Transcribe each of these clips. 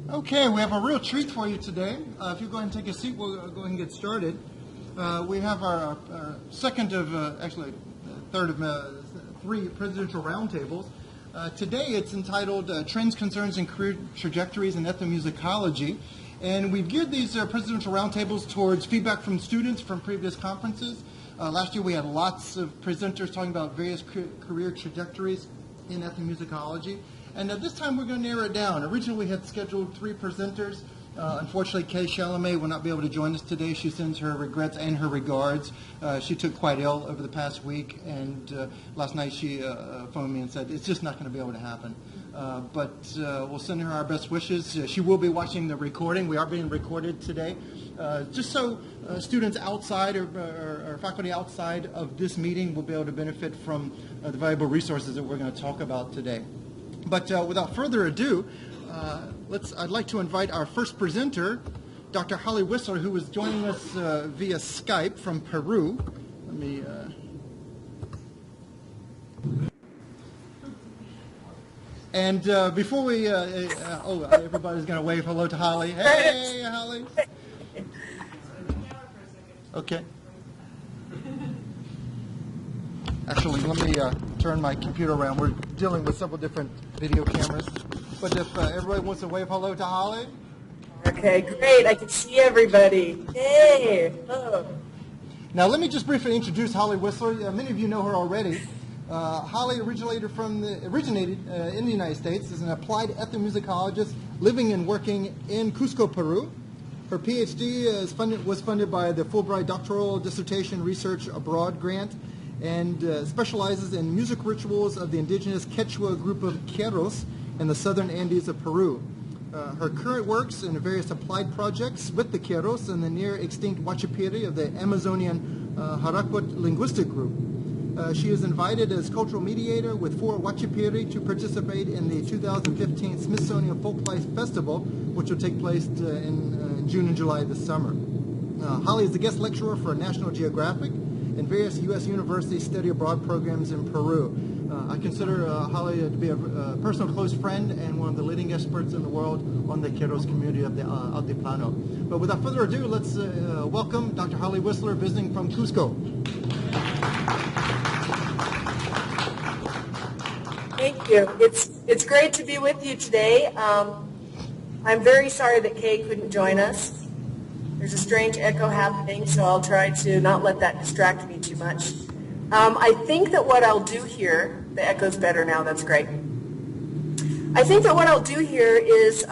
Okay, we have a real treat for you today. If you go ahead and take a seat, we'll go ahead and get started. We have our second of, third of three presidential roundtables. Today it's entitled Trends, Concerns, and Career Trajectories in Ethnomusicology. And we've geared these presidential roundtables towards feedback from students from previous conferences. Last year we had lots of presenters talking about various career trajectories in ethnomusicology. And this time we're going to narrow it down. Originally we had scheduled three presenters. Unfortunately, Kay Chalamet will not be able to join us today. She sends her regrets and her regards. She took quite ill over the past week, and last night she phoned me and said it's just not going to be able to happen. But we'll send her our best wishes. She will be watching the recording. We are being recorded today, just so students outside or faculty outside of this meeting will be able to benefit from the valuable resources that we're going to talk about today. But without further ado, I'd like to invite our first presenter, Dr. Holly Wissler, who is joining us via Skype from Peru. Let me. And before we, everybody's going to wave hello to Holly. Hey, Holly. Okay. Actually, let me turn my computer around. We're dealing with several different video cameras. But if everybody wants to wave hello to Holly. Okay, great. I can see everybody. Hey. Hello. Now, let me just briefly introduce Holly Wissler. Many of you know her already. Holly originated in the United States as an applied ethnomusicologist living and working in Cusco, Peru. Her PhD was funded by the Fulbright Doctoral Dissertation Research Abroad grant, and specializes in music rituals of the indigenous Quechua group of Queros in the southern Andes of Peru. Her current works in various applied projects with the Queros and the near-extinct Huachipiri of the Amazonian Harakwat linguistic group. She is invited as cultural mediator with 4 Huachipiri to participate in the 2015 Smithsonian Folklife Festival, which will take place in June and July this summer. Holly is a guest lecturer for National Geographic and various U.S. university study abroad programs in Peru. I consider Holly to be a personal close friend and one of the leading experts in the world on the Queros community of the Altiplano. But without further ado, let's welcome Dr. Holly Wissler visiting from Cusco. Thank you. It's great to be with you today. I'm very sorry that Kay couldn't join us. There's a strange echo happening, so I'll try to not let that distract me too much. I think that what I'll do here, the echo's better now, that's great. I think that what I'll do here is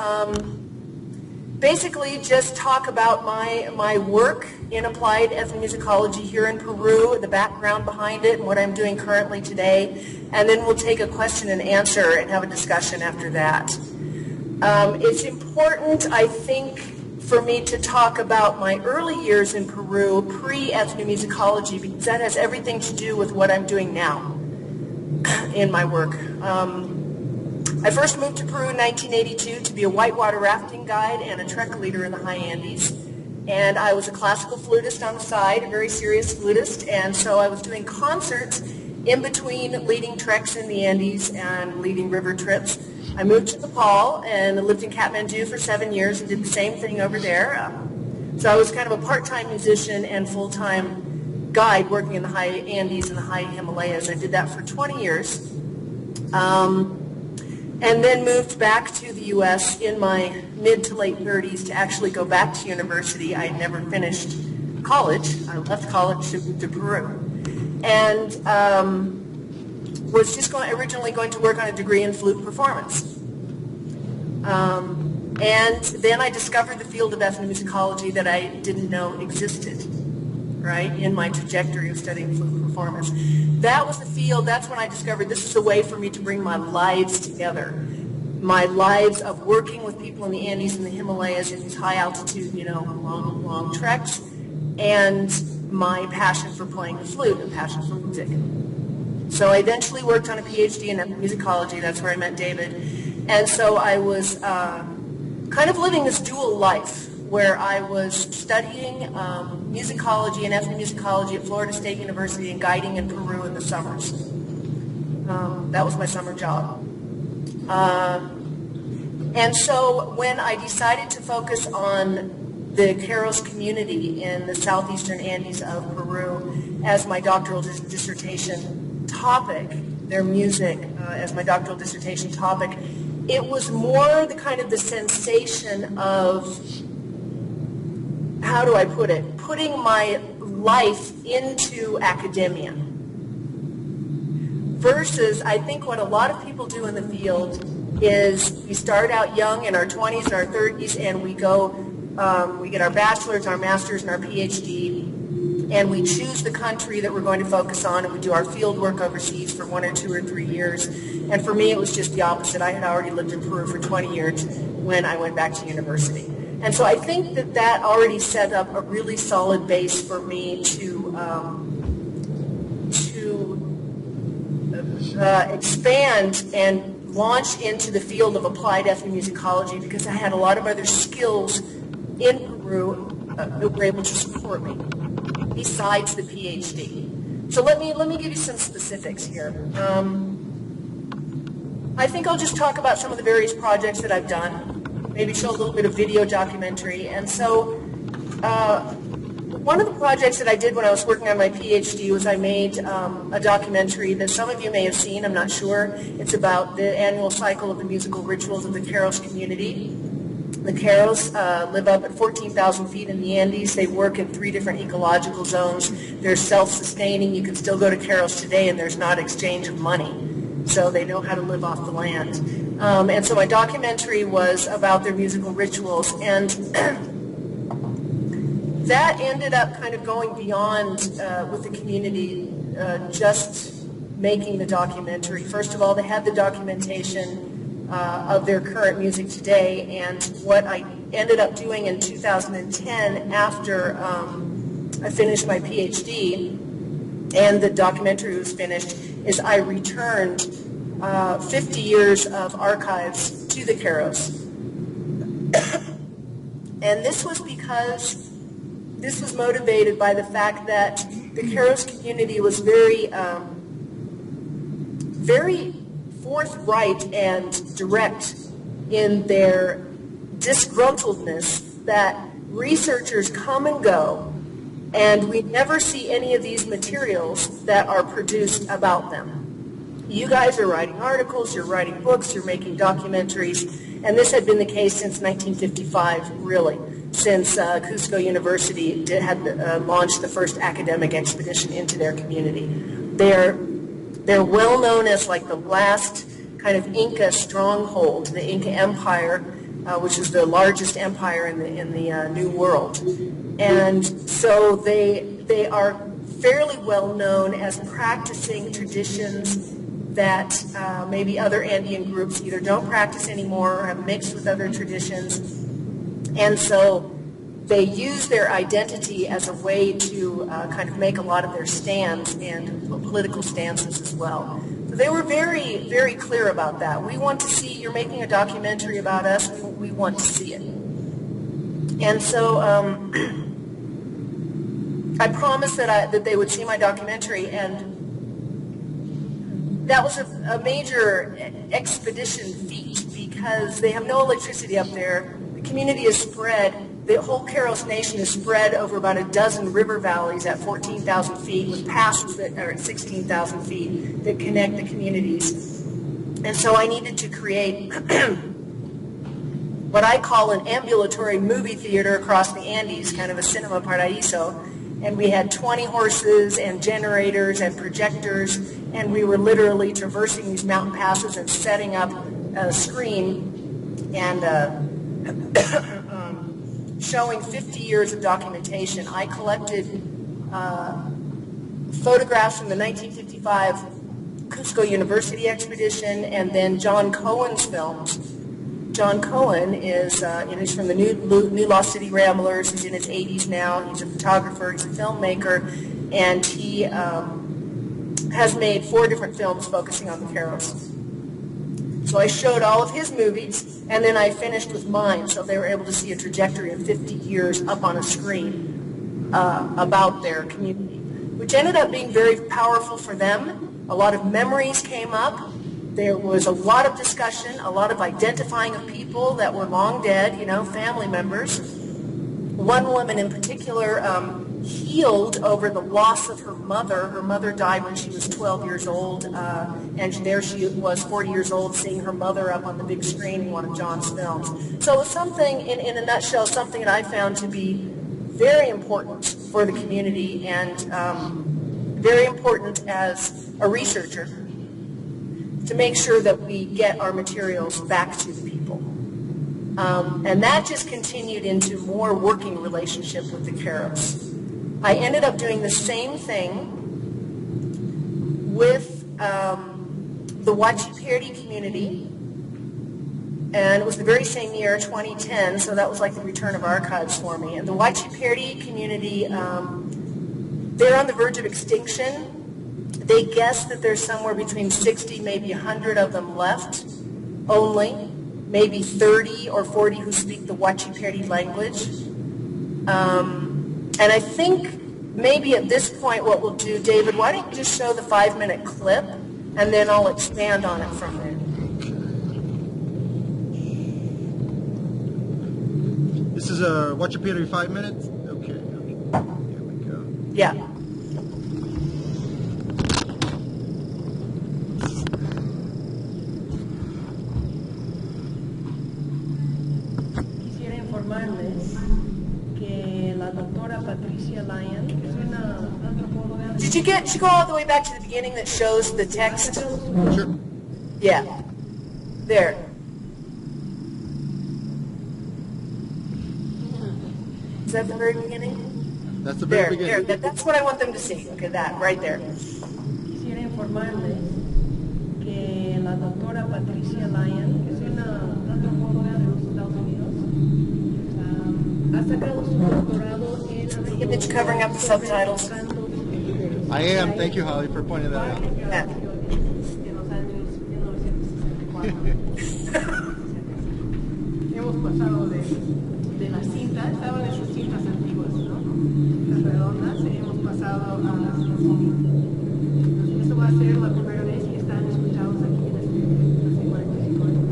basically just talk about my work in applied ethnomusicology here in Peru, the background behind it, and what I'm doing currently today, and then we'll take a question and answer and have a discussion after that. It's important, I think, for me to talk about my early years in Peru, pre-ethnomusicology, because that has everything to do with what I'm doing now in my work. I first moved to Peru in 1982 to be a whitewater rafting guide and a trek leader in the high Andes. And I was a classical flutist on the side, a very serious flutist, and so I was doing concerts in between leading treks in the Andes and leading river trips. I moved to Nepal and lived in Kathmandu for 7 years and did the same thing over there. So I was kind of a part-time musician and full-time guide working in the high Andes and the high Himalayas. I did that for 20 years. And then moved back to the U.S. in my mid to late 30s to actually go back to university. I had never finished college. I left college to move to Peru. And was just originally going to work on a degree in flute performance. And then I discovered the field of ethnomusicology that I didn't know existed, right, in my trajectory of studying flute performance. That was the field, that's when I discovered this is a way for me to bring my lives together. My lives of working with people in the Andes and the Himalayas in these high altitude, long treks, and my passion for playing the flute and passion for music. So I eventually worked on a PhD in ethnomusicology. That's where I met David. And so I was kind of living this dual life where I was studying musicology and ethnomusicology at Florida State University and guiding in Peru in the summers. That was my summer job. And so when I decided to focus on the Keros community in the southeastern Andes of Peru as my doctoral dissertation topic, their music as my doctoral dissertation topic, it was more the kind of the sensation of, how do I put it, putting my life into academia. Versus, I think what a lot of people do in the field is we start out young in our 20s and our 30s, and we go, we get our bachelor's, our master's, and our PhD, and we choose the country that we're going to focus on, and we do our field work overseas for 1 or 2 or 3 years. And for me, it was just the opposite. I had already lived in Peru for 20 years when I went back to university. And so I think that that already set up a really solid base for me to expand and launch into the field of applied ethnomusicology, because I had a lot of other skills in Peru that were able to support me besides the PhD. So let me give you some specifics here. I think I'll just talk about some of the various projects that I've done, maybe show a little bit of video documentary. And so one of the projects that I did when I was working on my PhD was I made a documentary that some of you may have seen, I'm not sure. It's about the annual cycle of the musical rituals of the Keros community. The Keros live up at 14,000 feet in the Andes. They work in 3 different ecological zones. They're self-sustaining. You can still go to Keros today and there's not exchange of money. So they know how to live off the land. And so my documentary was about their musical rituals, and that ended up kind of going beyond with the community just making the documentary. First of all, they had the documentation of their current music today, and what I ended up doing in 2010 after I finished my PhD and the documentary was finished is I returned 50 years of archives to the Keros. And this was because this was motivated by the fact that the Keros community was very forthright and direct in their disgruntledness that researchers come and go, and we never see any of these materials that are produced about them. You guys are writing articles, you're writing books, you're making documentaries, and this had been the case since 1955, really, since Cusco University had launched the first academic expedition into their community. They're well known as like the last kind of Inca stronghold, the Inca Empire, which is the largest empire in the New World. And so they are fairly well known as practicing traditions that maybe other Andean groups either don't practice anymore or have mixed with other traditions. And so they use their identity as a way to kind of make a lot of their stands and political stances as well. So they were very, very clear about that. We want to see, you're making a documentary about us, we want to see it. And so I promised that they would see my documentary, and that was a major expedition feat because they have no electricity up there. The community is spread. The whole Keros Nation is spread over about a dozen river valleys at 14,000 feet with passes that are at 16,000 feet that connect the communities. And so I needed to create what I call an ambulatory movie theater across the Andes, kind of a cinema paraiso. And we had 20 horses and generators and projectors, and we were literally traversing these mountain passes and setting up a screen and showing 50 years of documentation. I collected photographs from the 1955 Cusco University expedition and then John Cohen's films. John Cohen is from the New Lost City Ramblers. He's in his 80s now. He's a photographer, he's a filmmaker, and he has made 4 different films focusing on the Keros. So I showed all of his movies, and then I finished with mine, so they were able to see a trajectory of 50 years up on a screen about their community, which ended up being very powerful for them. A lot of memories came up, There was a lot of discussion, a lot of identifying of people that were long dead, family members. One woman in particular healed over the loss of her mother. Her mother died when she was 12 years old, and there she was 40 years old seeing her mother up on the big screen in one of John's films. So it was something, in a nutshell, something that I found to be very important for the community and very important as a researcher to make sure that we get our materials back to the people. And that just continued into more working relationship with the Caribs. I ended up doing the same thing with the Wachipiri community, and it was the very same year, 2010, so that was like the return of archives for me. And the Wachipiri community, they're on the verge of extinction. They guess that there's somewhere between 60, maybe 100 of them left only, maybe 30 or 40 who speak the Wachipiri language. And I think maybe at this point what we'll do, David, why don't you just show the 5-minute clip, and then I'll expand on it from there. This is a Wachipiri 5 minutes? Okay. Here we go. Yeah. Quisiera informarles que la doctora Patricia Lyon, que es una antropóloga. Did you go all the way back to the beginning that shows the text? Sure. Yeah. There. Is that the very beginning? That's the very beginning. There. That's what I want them to see. Okay, that, right there. Quisiera informarles que la doctora Patricia Lyon, que es una antropóloga de los Estados Unidos, ha sacado su doctorado en Image covering up the subtitles. I am. Thank you, Holly, for pointing that out. Yeah. en los años 1964. Hemos pasado de la cinta, estaban esas cintas antiguas, ¿no? Las redondas, hemos pasado a las finitas. Eso va a ser la primera vez que están escuchados aquí en este 45 años.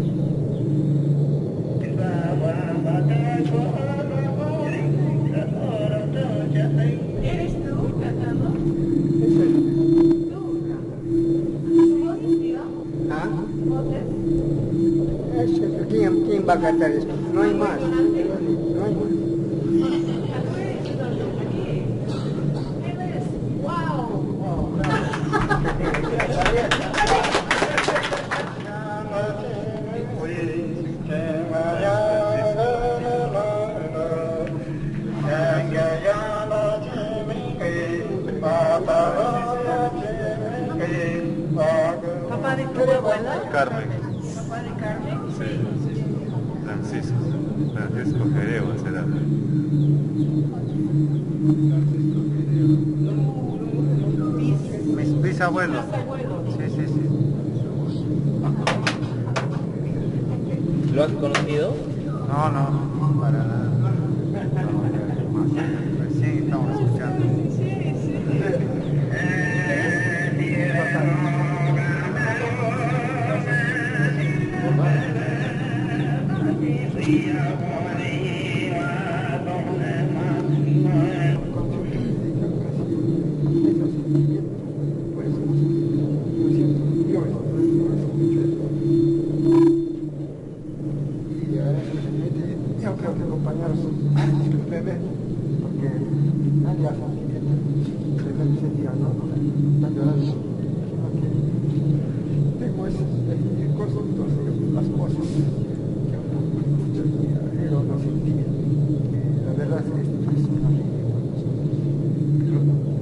¿Eres tú cantando? ¿Ah? ¿Voces? ¿Quién va a cantar esto? No hay más. No hay más. ¿Papá de tu abuela? Carmen, ¿Papá de Carmen? sí. Francisco Jereo será. Mis bisabuelos. Sí. ¿Lo has conocido? No, para nada. Recién estamos escuchando. Yo creo que compañeros, discúlpeme, porque nadie hace ese día, ¿no? Están llorando. Tengo esas cosas, las cosas que uno escucha y no sentía. La verdad es que esto es una alegría para nosotros. Pero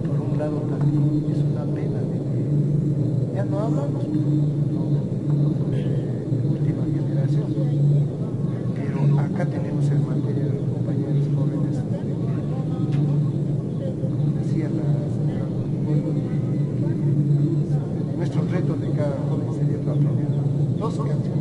por un lado también es una pena de que ya no hablamos, de última generación. Pero acá tenemos el material, compañeros jóvenes, decía la señora, nuestro reto de cada joven sería aprender dos canciones.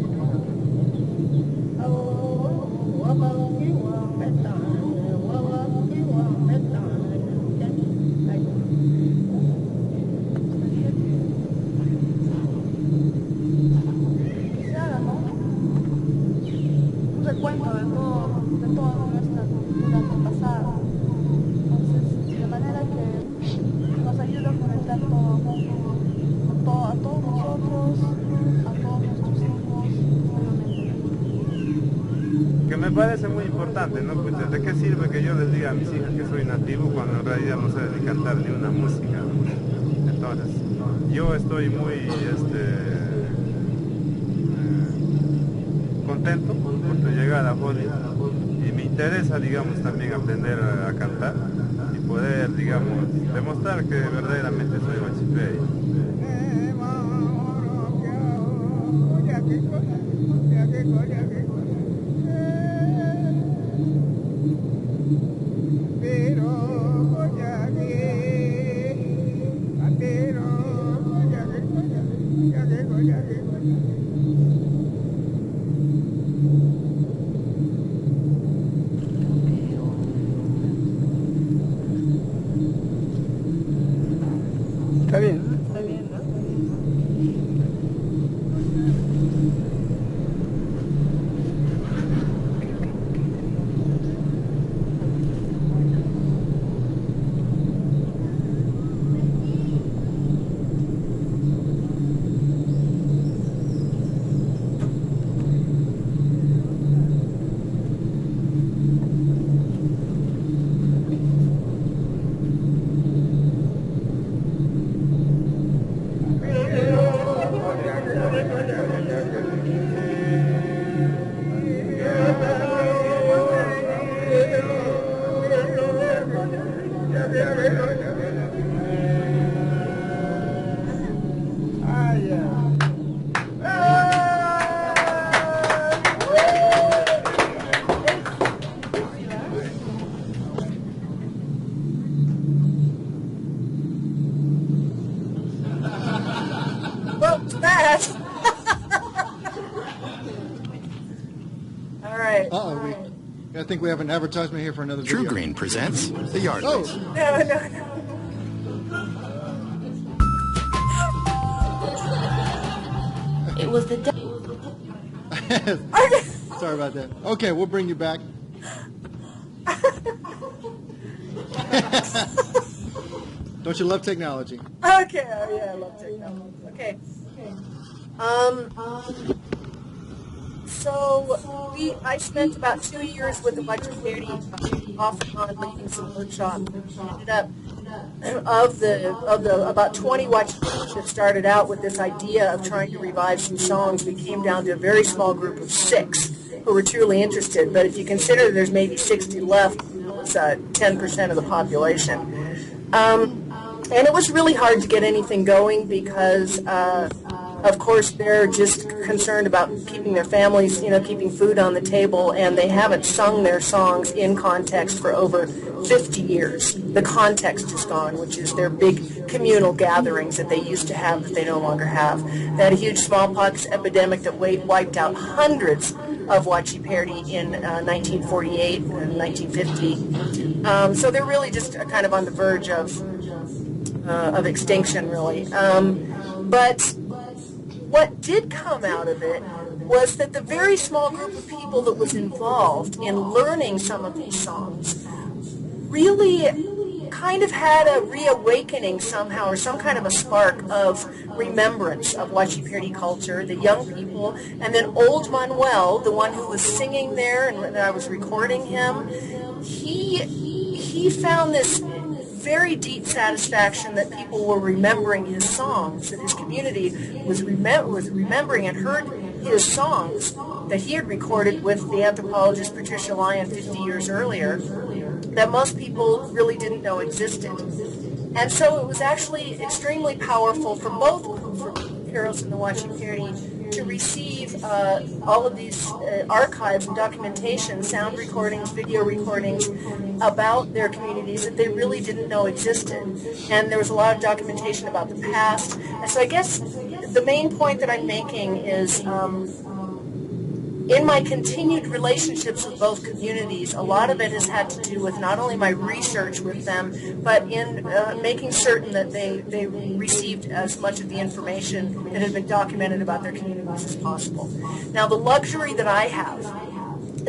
recuento de toda nuestra cultura antepasada. Entonces, de manera que nos ayuda a conectar todo el mundo, a todos nosotros, a todos nuestros hijos, obviamente. Que me parece muy importante, ¿no? Pues, ¿de qué sirve que yo les diga a mis hijas que soy nativo cuando en realidad no sé ni cantar ni una música, ¿no? Entonces, yo estoy muy contento por llegar a Holly y me interesa, digamos, también aprender a cantar y poder, digamos, demostrar que verdaderamente soy huachipey. Está bien. Está bien, ¿no? What was that? All right. Uh-oh, I think we have an advertisement here for another True video. Green presents The Yardleys. Oh, No. It was the day. sorry about that. Okay, we'll bring you back. Don't you love technology? Okay, oh yeah, I love technology. Okay. So I spent about 2 years with the Trajectories, off and on leading some workshops. Ended up of the about 20 Trajectories that started out with this idea of trying to revive some songs. We came down to a very small group of 6 who were truly interested. But if you consider there's maybe 60 left, it's 10% of the population. And it was really hard to get anything going because, of course, they're just concerned about keeping their families, keeping food on the table, and they haven't sung their songs in context for over 50 years. The context is gone, which is their big communal gatherings that they used to have that they no longer have. They had a huge smallpox epidemic that wiped out hundreds of Huachiperdi in 1948 and 1950. So they're really just kind of on the verge of extinction, really. But what did come out of it was that the very small group of people that was involved in learning some of these songs really kind of had a reawakening somehow, or some kind of a spark of remembrance of Huachiperdi culture, the young people, and then old Manuel, the one who was singing there and I was recording him, he found this very deep satisfaction that people were remembering his songs, that his community was remembering and heard his songs that he had recorded with the anthropologist Patricia Lyon 50 years earlier, that most people really didn't know existed. And so it was actually extremely powerful for both, for Peros and the Huachiperdi, to receive all of these archives and documentation, sound recordings, video recordings about their communities that they really didn't know existed. And there was a lot of documentation about the past. And so I guess the main point that I'm making is in my continued relationships with both communities, a lot of it has had to do with not only my research with them, but in making certain that they received as much of the information that had been documented about their communities as possible. Now, the luxury that I have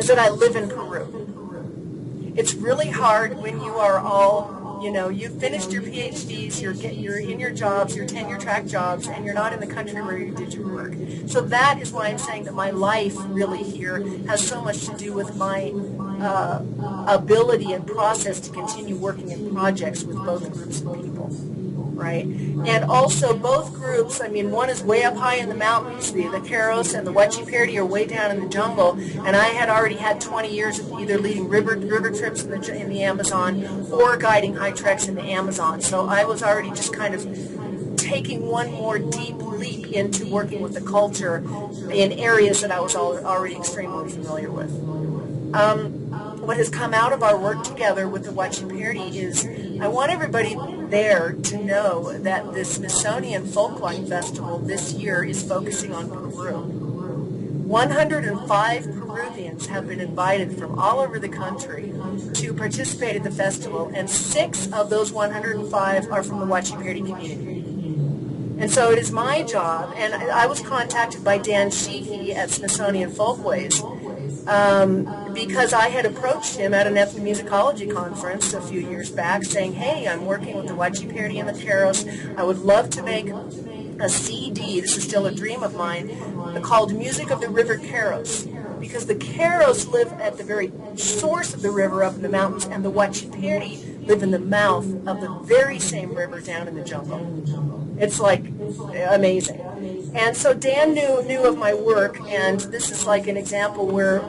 is that I live in Peru. It's really hard when you are all, you know, you've finished your PhDs, you're in your jobs, your tenure track jobs, and you're not in the country where you did your work. So that is why I'm saying that my life really here has so much to do with my ability and process to continue working in projects with both groups of people. Right? And also both groups, I mean, one is way up high in the mountains, the Keros and the Huachiperdi are way down in the jungle, and I had already had 20 years of either leading river trips in the Amazon or guiding high treks in the Amazon. So I was already just kind of taking one more deep leap into working with the culture in areas that I was already extremely familiar with. What has come out of our work together with the Huachiperdi is I want everybody there to know that the Smithsonian Folkline Festival this year is focusing on Peru. 105 Peruvians have been invited from all over the country to participate at the festival, and 6 of those 105 are from the Huachiperdi community. And so it is my job, and I was contacted by Dan Sheehy at Smithsonian Folkways, because I had approached him at an ethnomusicology conference a few years back saying, hey, I'm working with the Huachiperdi and the Keros. I would love to make a CD, this is still a dream of mine, called Music of the River Keros. Because the Keros live at the very source of the river up in the mountains, and the Huachiperdi live in the mouth of the very same river down in the jungle. It's like amazing. And so Dan knew of my work, and this is like an example where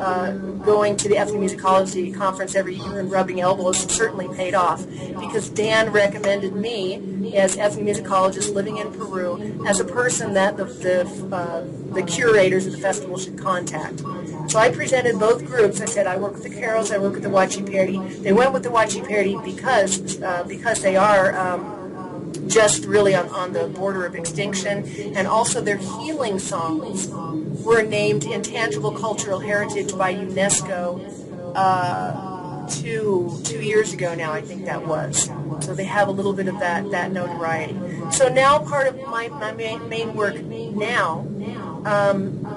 going to the Ethnomusicology conference every year and rubbing elbows certainly paid off, because Dan recommended me as ethnomusicologist living in Peru as a person that the curators of the festival should contact. So I presented both groups. I said I work with the Keros, I work with the Huachiperdi. They went with the Huachiperdi because they are just really on the border of extinction, and also their healing songs were named Intangible Cultural Heritage by UNESCO 2 years ago now, I think that was. So they have a little bit of that notoriety. So now part of my main work now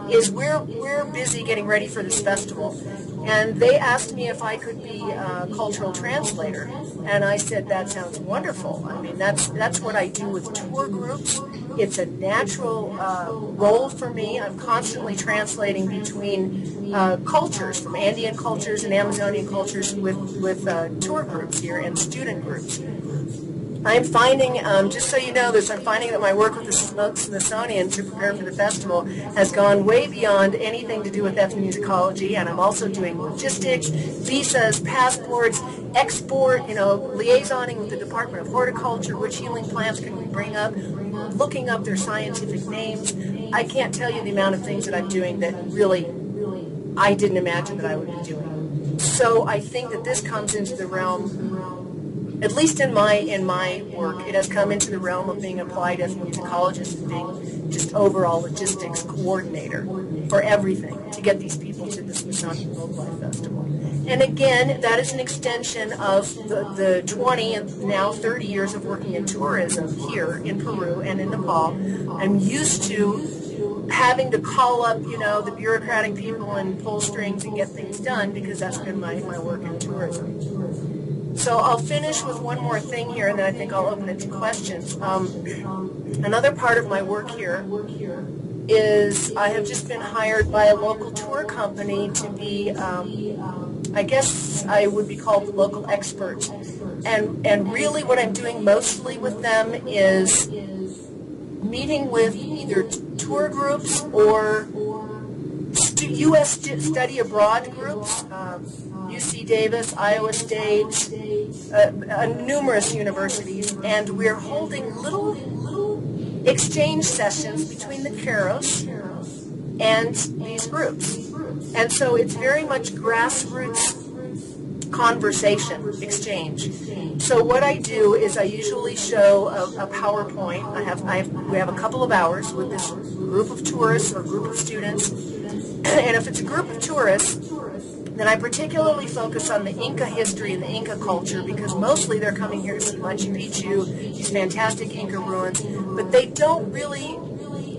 is we're busy getting ready for this festival. And they asked me if I could be a cultural translator, and I said that sounds wonderful. I mean, that's what I do with tour groups. It's a natural role for me. I'm constantly translating between cultures, from Andean cultures and Amazonian cultures with tour groups here and student groups. I'm finding, just so you know this, I'm finding that my work with the Smithsonian to prepare for the festival has gone way beyond anything to do with ethnomusicology, and I'm also doing logistics, visas, passports, export, liaisoning with the Department of Horticulture, which healing plants can we bring up, looking up their scientific names. I can't tell you the amount of things that I'm doing that really I didn't imagine that I would be doing. So I think that this comes into the realm, at least in my work, it has come into the realm of being applied ethnomusicologist and being just overall logistics coordinator for everything to get these people to the Smithsonian Folklife Festival. And again, that is an extension of the 20 and now 30 years of working in tourism here in Peru and in Nepal. I'm used to having to call up, the bureaucratic people and pull strings and get things done, because that's been my work in tourism. So I'll finish with one more thing here, and then I think I'll open it to questions. Another part of my work here is I have just been hired by a local tour company to be, I guess I would be called the local expert. And really what I'm doing mostly with them is meeting with either tour groups or U.S. study abroad groups, UC Davis, Iowa State, numerous universities, and we're holding little exchange sessions between the Keros and these groups. And so it's very much grassroots conversation, exchange. So what I do is I usually show a PowerPoint. We have a couple of hours with this group of tourists or group of students. And if it's a group of tourists, then I particularly focus on the Inca history and the Inca culture, because mostly they're coming here to see Machu Picchu, these fantastic Inca ruins, but they don't really,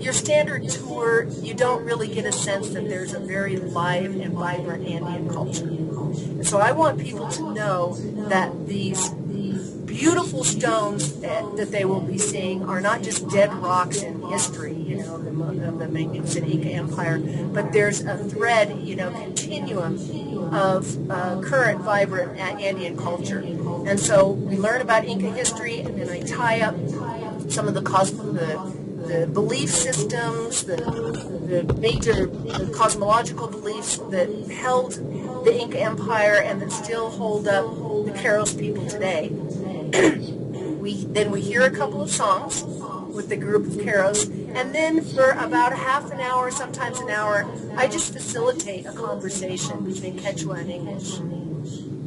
your standard tour, you don't really get a sense that there's a very live and vibrant Andean culture. And so I want people to know that these beautiful stones that they will be seeing are not just dead rocks in history, you know, of the magnificent Inca Empire, but there's a thread, you know, continuum of current vibrant Andean culture. And so we learn about Inca history, and then I tie up some of the belief systems, the major cosmological beliefs that held the Inca Empire and that still hold up the Keros people today. Then we hear a couple of songs with the group of Keros, and then for about half an hour, sometimes an hour, I just facilitate a conversation between Quechua and English,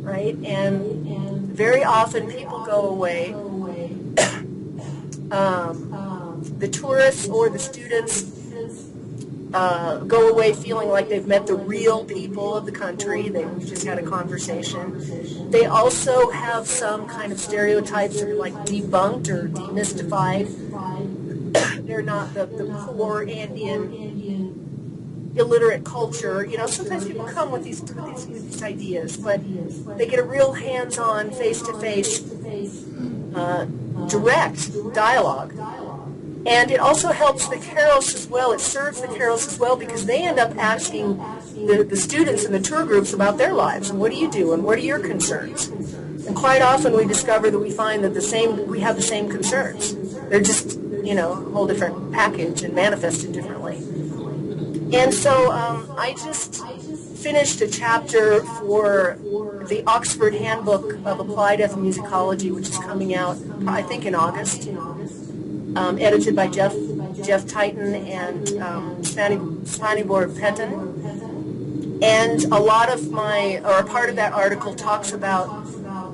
right? And very often people go away, the tourists or the students go away feeling like they've met the real people of the country. They've just had a conversation. They also have some kind of stereotypes that are like debunked or demystified. They're not the poor Andean illiterate culture. You know, sometimes people come with these ideas, but they get a real hands-on, face-to-face, direct dialogue. And it also helps the Keros as well. It serves the Keros as well because they end up asking the students in the tour groups about their lives and what do you do and what are your concerns. And quite often we discover that we find that we have the same concerns. They're just, you know, a whole different package and manifested differently. And so I just finished a chapter for the Oxford Handbook of Applied Ethnomusicology, which is coming out, I think, in August. Edited by Jeff Titan and Spanibor Petten. And a lot of a part of that article talks about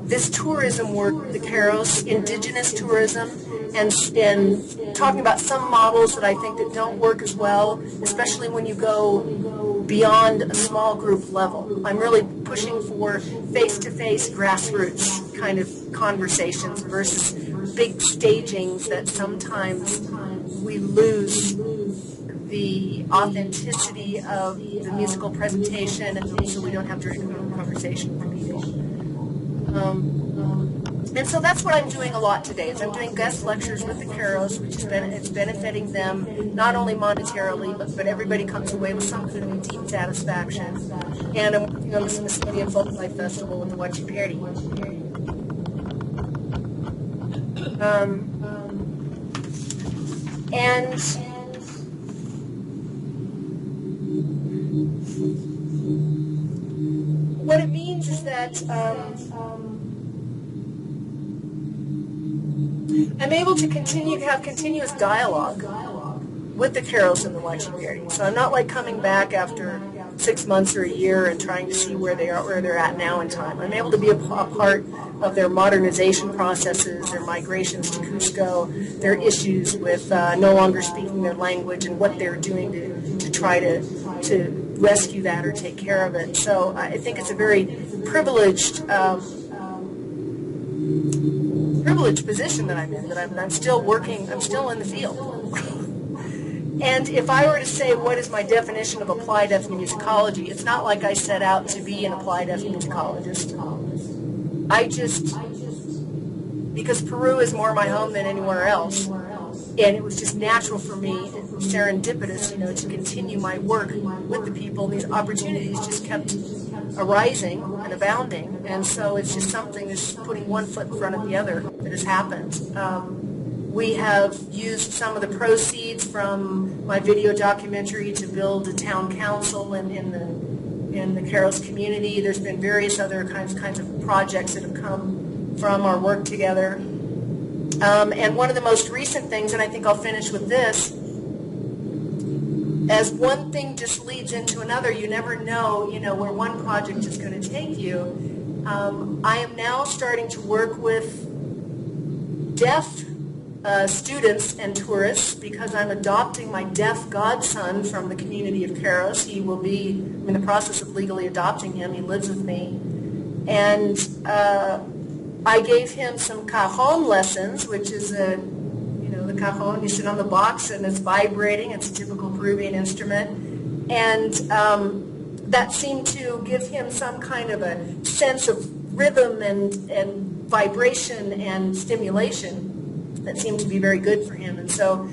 this tourism work, the Keros, indigenous tourism, and talking about some models that I think that don't work as well, especially when you go beyond a small group level. I'm really pushing for face-to-face grassroots kind of conversations versus big stagings that sometimes we lose the authenticity of the musical presentation, and so we don't have direct conversation with people. And so that's what I'm doing a lot today. Is I'm doing guest lectures with the Keros, which it's benefiting them not only monetarily, but everybody comes away with some kind of deep satisfaction. And I'm working on the Smithsonian Folklife Festival with the Huachiperi. And what it means is that I'm able to have continuous dialogue with the Keros and the Huachiperi. So I'm not like coming back after 6 months or a year and trying to see where they're at now in time. I'm able to be a part of their modernization processes, their migrations to Cusco, their issues with no longer speaking their language and what they're doing to try to rescue that or take care of it. So I think it's a very privileged position that I'm in, that I'm still working, I'm still in the field. And if I were to say what is my definition of applied ethnomusicology, it's not like I set out to be an applied ethnomusicologist. Because Peru is more my home than anywhere else, and it was just natural for me, serendipitous, you know, to continue my work with the people. These opportunities just kept arising and abounding, and so it's just something that's putting one foot in front of the other that has happened. We have used some of the proceeds from my video documentary to build a town council in the Keros community. There's been various other kinds of projects that have come from our work together. And one of the most recent things, and I think I'll finish with this, as one thing just leads into another, you never know, where one project is going to take you. I am now starting to work with deaf students and tourists because I'm adopting my deaf godson from the community of Keros. He will be, I'm in the process of legally adopting him. He lives with me. And I gave him some cajon lessons, which is the cajon. You sit on the box and it's vibrating. It's a typical Peruvian instrument. And that seemed to give him some kind of a sense of rhythm and vibration and stimulation that seemed to be very good for him. And so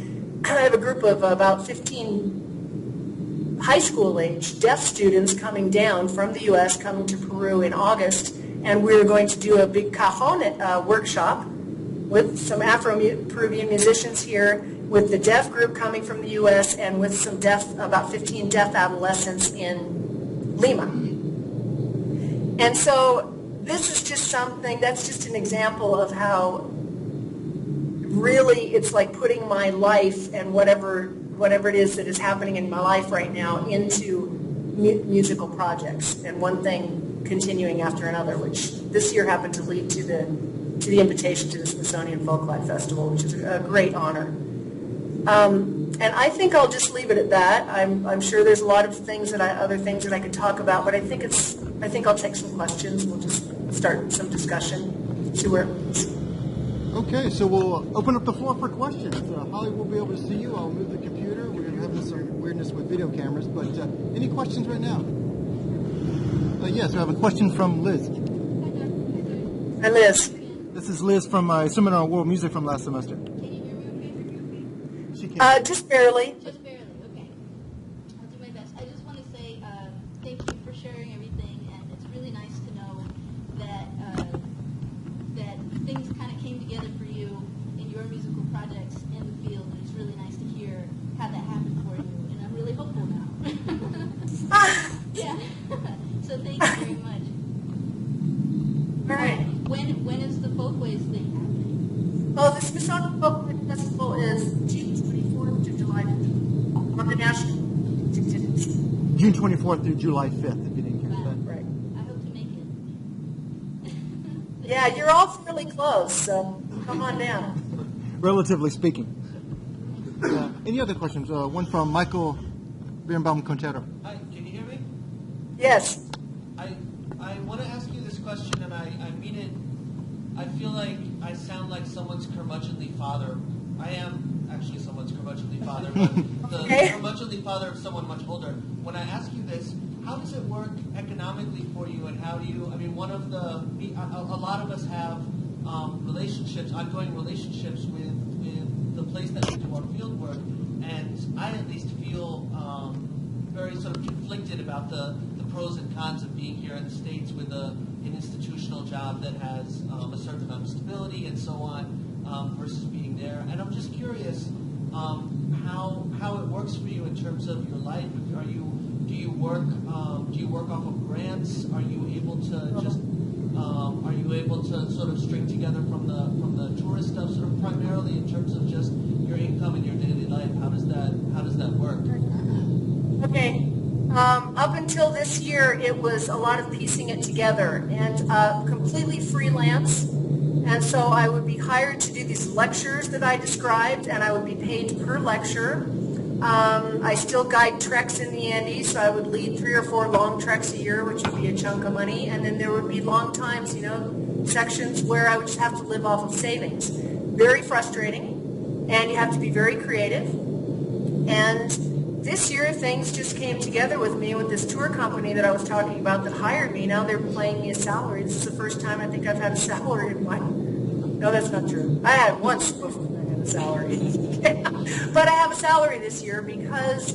I have a group of about 15 high school age deaf students coming down from the U.S., coming to Peru in August, and we're going to do a big cajon workshop with some Afro-Peruvian musicians here, with the deaf group coming from the U.S., and with some about 15 deaf adolescents in Lima. And so this is just something, that's just an example of how really it's like putting my life and whatever it is that is happening in my life right now into musical projects, and one thing continuing after another, which this year happened to lead to the invitation to the Smithsonian Folklife Festival, which is a great honor. And I think I'll just leave it at that. I'm sure there's a lot of other things that I could talk about, but I think I'll take some questions. We'll just start some discussion, see where it leads. Okay, so we'll open up the floor for questions. Holly will be able to see you. I'll move the computer. We're having some weirdness with video cameras, but any questions right now? Yes, we have a question from Liz. Hi, Liz. This is Liz from my seminar on world music from last semester. Can you hear me okay? She can. Just barely. Just barely, okay. I'll do my best. I just want to say thank you for sharing everything, and it's really nice to know that that things kind of came together for you in your musical projects in the field, and it's really nice to hear how that happened for you, and I'm really hopeful now. Yeah. So thank you very much. All right. When is the Folkways thing happening? Oh, the Smithsonian Folklife Festival is June 24th to July 5th on the national. June 24th through July 5th, if you didn't catch that. Right. I hope to make it. Yeah, you're all fairly close, so come on down. Relatively speaking. Any other questions? One from Michael Birnbaum-Contero. Hi, can you hear me? Yes. I want to ask you this question, and I mean it. I feel like I sound like someone's curmudgeonly father. I am actually someone's curmudgeonly father, but the curmudgeonly father of someone much older. When I ask you this, how does it work economically for you, and how do you, I mean, a lot of us have ongoing relationships with the place that we do our field work, and I at least feel very sort of conflicted about the pros and cons of being here in the States with an institutional job that has a certain amount of stability and so on, versus being there. And I'm just curious how it works for you in terms of your life. Do you work off of grants? Are you able to sort of string together from the tourist stuff, sort of primarily in terms of just your income and your daily life? How does that work? Okay. Up until this year, it was a lot of piecing it together, and completely freelance. And so I would be hired to do these lectures that I described, and I would be paid per lecture. I still guide treks in the Andes, so I would lead 3 or 4 long treks a year, which would be a chunk of money. And then there would be long times, sections where I would just have to live off of savings. Very frustrating, and you have to be very creative. And this year, things just came together with me with this tour company that I was talking about that hired me. Now they're paying me a salary. This is the first time I think I've had a salary in my... No, that's not true. I had it once before I had a salary. But I have a salary this year because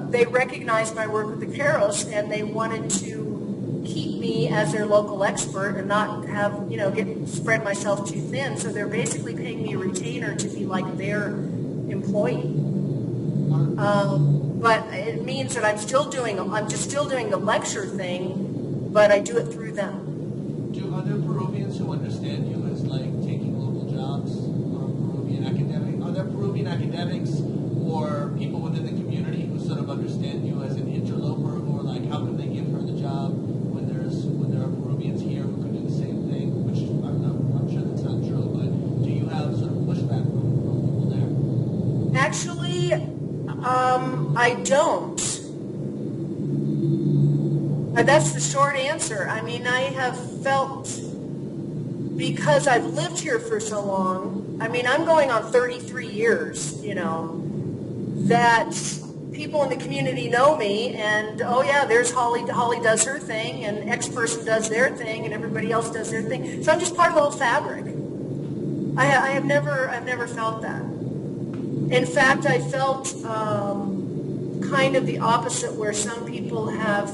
they recognized my work with the Caros, and they wanted to keep me as their local expert and not have, spread myself too thin. So they're basically paying me a retainer to be like their employee. But it means that I'm just still doing the lecture thing, but I do it through them. Do other Peruvians who understand you as like taking local jobs, are there Peruvian academics or people within the community who sort of understand you as an interloper, or like how can they give her the job when there are Peruvians here who could do the same thing? Which I'm sure that's not true, but do you have sort of pushback from people there? Actually, I don't. That's the short answer. I mean, I have felt because I've lived here for so long, I mean, I'm going on 33 years, you know, that people in the community know me, and oh yeah, there's Holly does her thing, and X person does their thing, and everybody else does their thing. So I'm just part of the whole fabric. I've never felt that. In fact, I felt kind of the opposite, where some people have,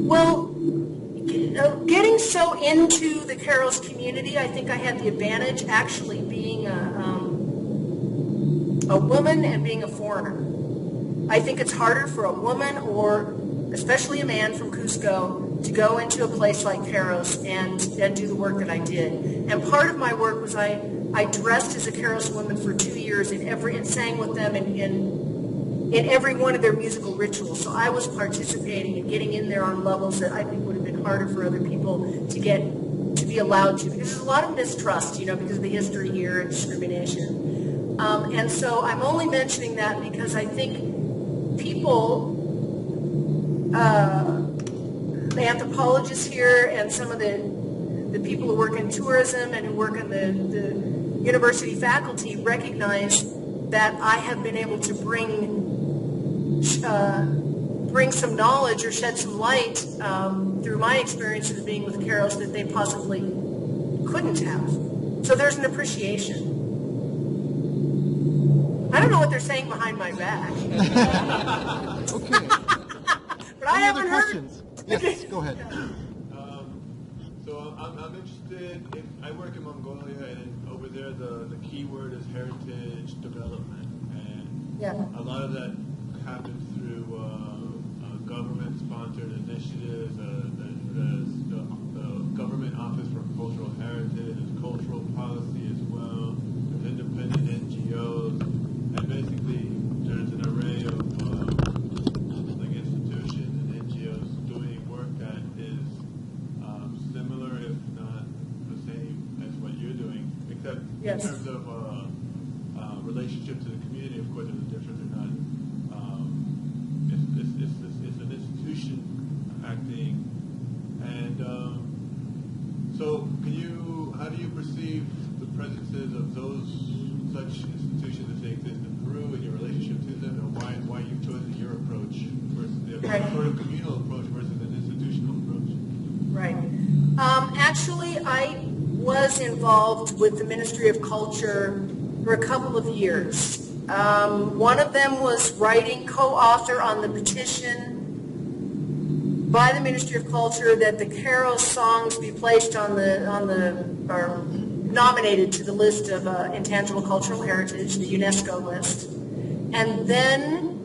well, getting so into the Keros community, I think I had the advantage actually being a woman and being a foreigner. I think it's harder for a woman, or especially a man from Cusco, to go into a place like Keros and do the work that I did. And part of my work was I dressed as a Keros woman for 2 years and sang with them in every one of their musical rituals. So I was participating and getting in there on levels that I think would have been harder for other people to be allowed to, because there's a lot of mistrust, you know, because of the history here and discrimination. And so I'm only mentioning that because I think people, the anthropologists here and some of the people who work in tourism and who work in the university faculty recognize that I have been able to bring some knowledge or shed some light through my experiences being with Keros that they possibly couldn't have. So there's an appreciation. I don't know what they're saying behind my back. Okay. But I haven't heard. Questions? Yes, go ahead. So I'm interested in, I work in Mongolia, and over there the key word is heritage development. And Yeah. a lot of that happens through government-sponsored initiatives, the Government Office for Cultural Heritage, cultural policy as well, there's independent NGOs, and basically there's an array of like institutions and NGOs doing work that is similar, if not the same, as what you're doing, except Yes. in terms of relationship to the community. Of course, there's a difference. They're not. It's an institution acting, and so how do you perceive the presences of those such institutions as they exist in Peru and your relationship to them, and why you've chosen your approach versus the Right. sort of communal approach versus an institutional approach? Right. Actually, I was involved with the Ministry of Culture for a couple of years. One of them was writing co-author on the petition by the Ministry of Culture that the Keros songs be placed or nominated to the list of intangible cultural heritage, the UNESCO list. And then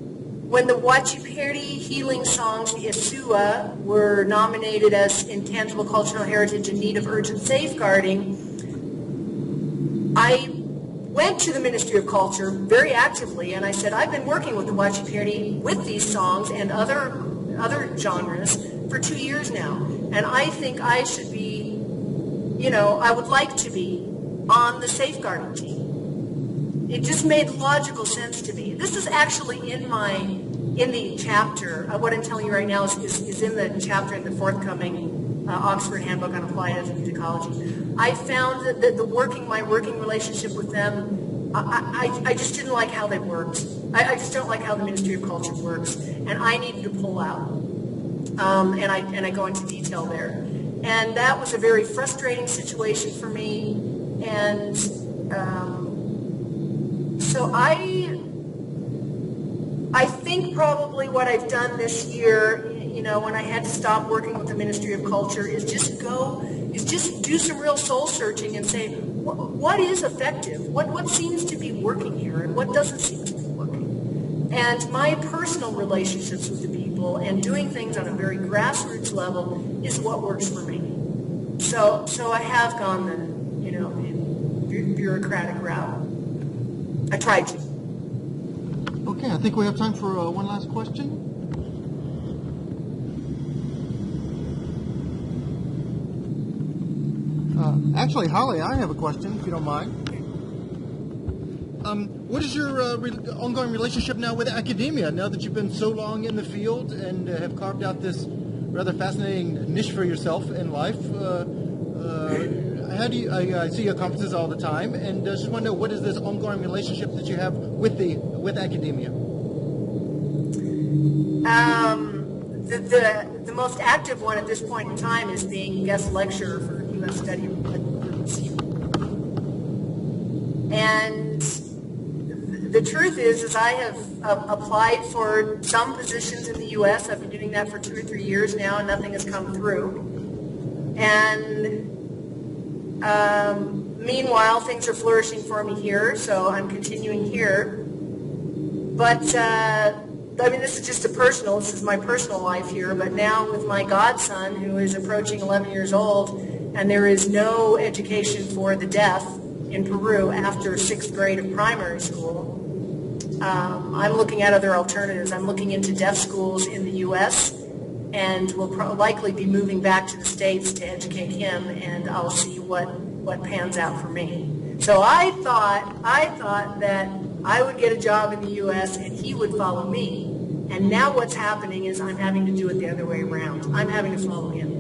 when the Wachiperi healing songs, the Isua, were nominated as intangible cultural heritage in need of urgent safeguarding, I went to the Ministry of Culture very actively, and I said, I've been working with the Wachiperi with these songs and other genres for 2 years now, and I think I should be, you know, I would like to be on the safeguarding team. It just made logical sense to me. This is actually in the chapter. What I'm telling you right now is in the chapter in the forthcoming Oxford Handbook on Applied Ethnomusicology. I found that my working relationship with them, I just didn't like how they worked. I just don't like how the Ministry of Culture works, and I needed to pull out. And I go into detail there. And that was a very frustrating situation for me. And so I think probably what I've done this year, you know, when I had to stop working with the Ministry of Culture, is just do some real soul searching and say, what is effective? What seems to be working here, and what doesn't seem to be working? And my personal relationships with the people and doing things on a very grassroots level is what works for me. So I have gone the, you know, bureaucratic route. I tried to. Okay, I think we have time for one last question. Actually, Holly, I have a question, if you don't mind. What is your ongoing relationship now with academia, now that you've been so long in the field and have carved out this rather fascinating niche for yourself in life? How do you? I see you at conferences all the time, and just want to know what is this ongoing relationship that you have with academia? The most active one at this point in time is being guest lecturer for U.S. study groups. And the truth is I have applied for some positions in the U.S. I've been doing that for 2 or 3 years now, and nothing has come through. And meanwhile, things are flourishing for me here, so I'm continuing here. But I mean, this is my personal life here, but now with my godson, who is approaching 11 years old, and there is no education for the deaf in Peru after 6th grade of primary school, I'm looking at other alternatives. I'm looking into deaf schools in the U.S., and will likely be moving back to the States to educate him, and I'll see what pans out for me. So I thought that I would get a job in the U.S. and he would follow me. And now what's happening is I'm having to do it the other way around. I'm having to follow him.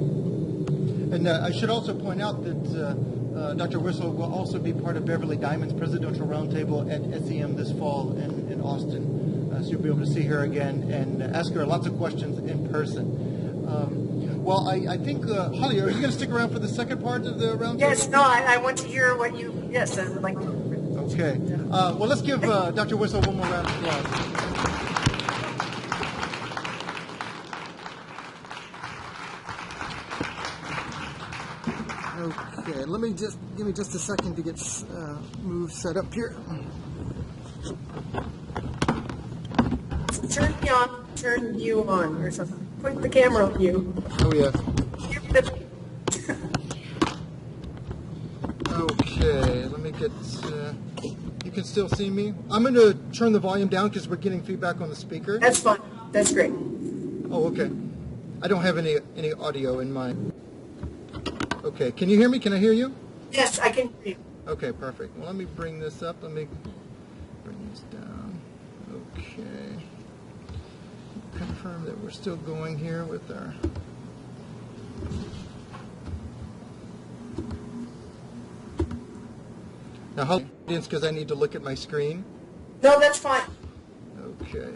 And I should also point out that Dr. Wissler will also be part of Beverly Diamond's Presidential Roundtable at NECSEM this fall in Austin. So you'll be able to see her again and ask her lots of questions in person. Well, I think, Holly, are you going to stick around for the second part of the roundtable? Yes, no, I want to hear what you, yes, I would like to. Okay. Well, let's give Dr. Wissler one more round of applause. Okay, give me just a second to get move set up here. Turn me on, turn you on, or something. Put the camera on you. Oh, yeah. Okay, let me get, you can still see me? I'm going to turn the volume down because we're getting feedback on the speaker. That's fine. That's great. Oh, okay. I don't have any audio in mine. Okay, can you hear me? Can I hear you? Yes, I can hear you. Okay, perfect. Well, let me bring this up. Let me bring this down. Okay. Confirm that we're still going here with our... Now, how audience, because I need to look at my screen. No, that's fine. Okay.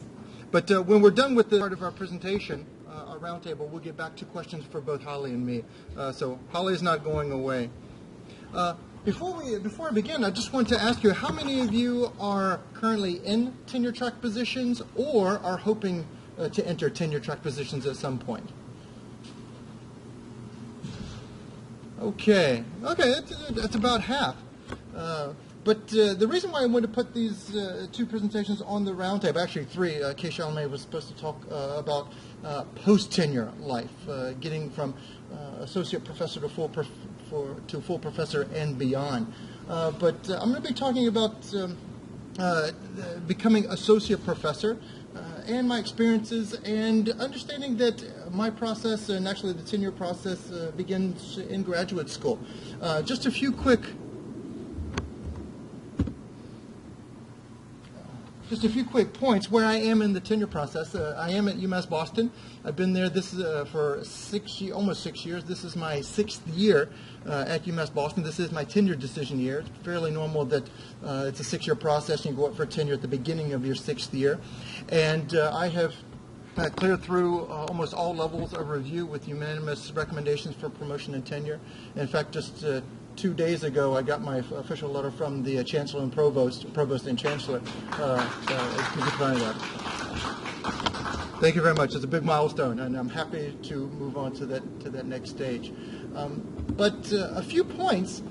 But when we're done with the part of our presentation, our roundtable, we'll get back to questions for both Holly and me. So Holly is not going away. Before I begin, I just want to ask you, how many of you are currently in tenure track positions or are hoping to enter tenure track positions at some point? Okay. Okay, that's about half. But the reason why I wanted to put these two presentations on the roundtable, actually three, Kay Chalamet was supposed to talk about post-tenure life, getting from associate professor to full professor and beyond. But I'm going to be talking about becoming associate professor and my experiences and understanding that my process and actually the tenure process begins in graduate school. Just a few quick points where I am in the tenure process. I am at UMass Boston. I've been there for almost 6 years. This is my 6th year at UMass Boston. This is my tenure decision year. It's fairly normal that it's a 6-year process and you go up for tenure at the beginning of your 6th year. And I have cleared through almost all levels of review with unanimous recommendations for promotion and tenure. In fact, just 2 days ago, I got my official letter from the Chancellor and Provost and Chancellor. Thank you very much. It's a big milestone, and I'm happy to move on to that next stage. But a few points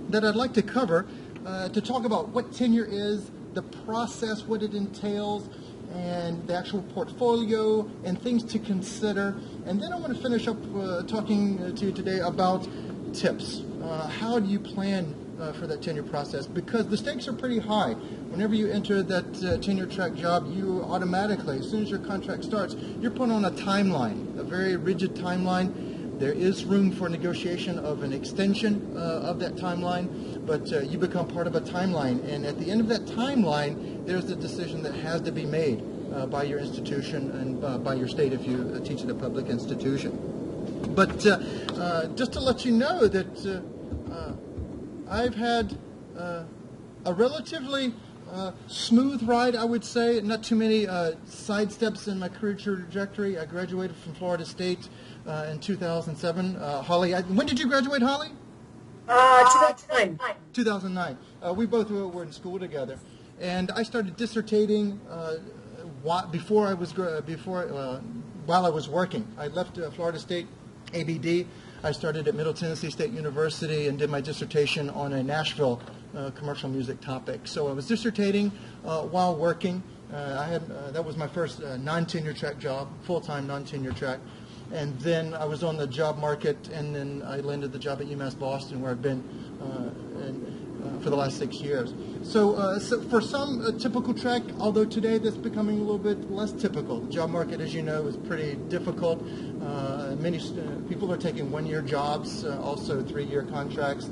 that I'd like to cover to talk about what tenure is, the process, what it entails, and the actual portfolio, and things to consider. And then I want to finish up talking to you today about tips. How do you plan for that tenure process? Because the stakes are pretty high. Whenever you enter that tenure track job, you automatically, as soon as your contract starts, you're put on a timeline, a very rigid timeline. There is room for negotiation of an extension of that timeline, but you become part of a timeline. And at the end of that timeline, there's a decision that has to be made by your institution and by your state if you teach at a public institution. But just to let you know that I've had a relatively smooth ride, I would say. Not too many side steps in my career trajectory. I graduated from Florida State in 2007. Holly, when did you graduate, Holly? 2009. 2009. We both were in school together, and I started dissertating while I was working. I left Florida State ABD. I started at Middle Tennessee State University and did my dissertation on a Nashville commercial music topic. So I was dissertating while working. That was my first non-tenure track job, full-time non-tenure track. And then I was on the job market, and then I landed the job at UMass Boston, where I've been for the last 6 years. So for some typical track, although today that's becoming a little bit less typical. The job market, as you know, is pretty difficult. Many people are taking one-year jobs, also 3-year contracts.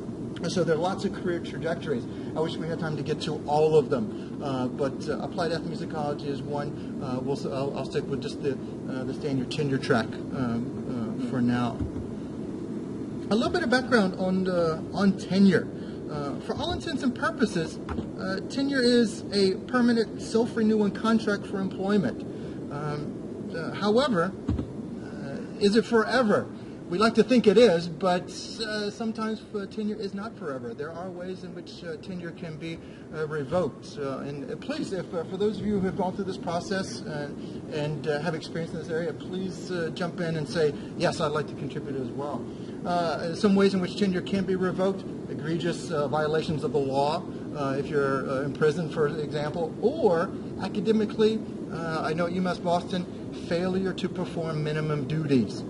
So there are lots of career trajectories. I wish we had time to get to all of them, but applied ethnomusicology is one. I'll stick with just the standard tenure track for now. A little bit of background on tenure. For all intents and purposes, tenure is a permanent self-renewing contract for employment. However, is it forever? We like to think it is, but sometimes tenure is not forever. There are ways in which tenure can be revoked. And please, for those of you who have gone through this process and have experience in this area, please jump in and say, yes, I'd like to contribute as well. Some ways in which tenure can be revoked: egregious violations of the law, if you're in prison, for example, or academically, I know at UMass Boston, failure to perform minimum duties.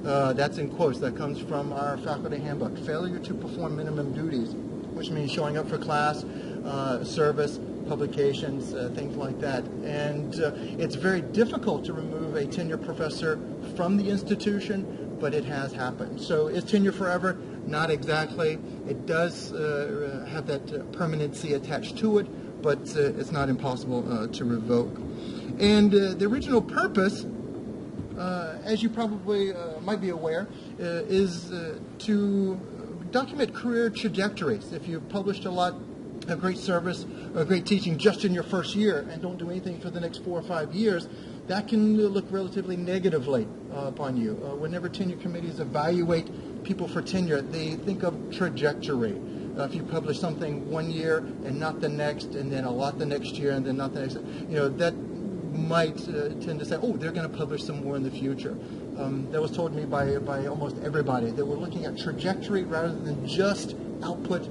That's in quotes. That comes from our faculty handbook. Failure to perform minimum duties, which means showing up for class, service, publications, things like that. And it's very difficult to remove a tenure professor from the institution, but it has happened. So is tenure forever? Not exactly. It does have that permanency attached to it, but it's not impossible to revoke. And the original purpose, as you probably might be aware, is to document career trajectories. If you've published a lot of great service or great teaching just in your first year and don't do anything for the next 4 or 5 years, that can look relatively negatively upon you. Whenever tenure committees evaluate people for tenure, they think of trajectory. If you publish something 1 year and not the next, and then a lot the next year and then not the next, that might tend to say, oh, they're going to publish some more in the future. That was told to me by almost everybody, that we're looking at trajectory rather than just output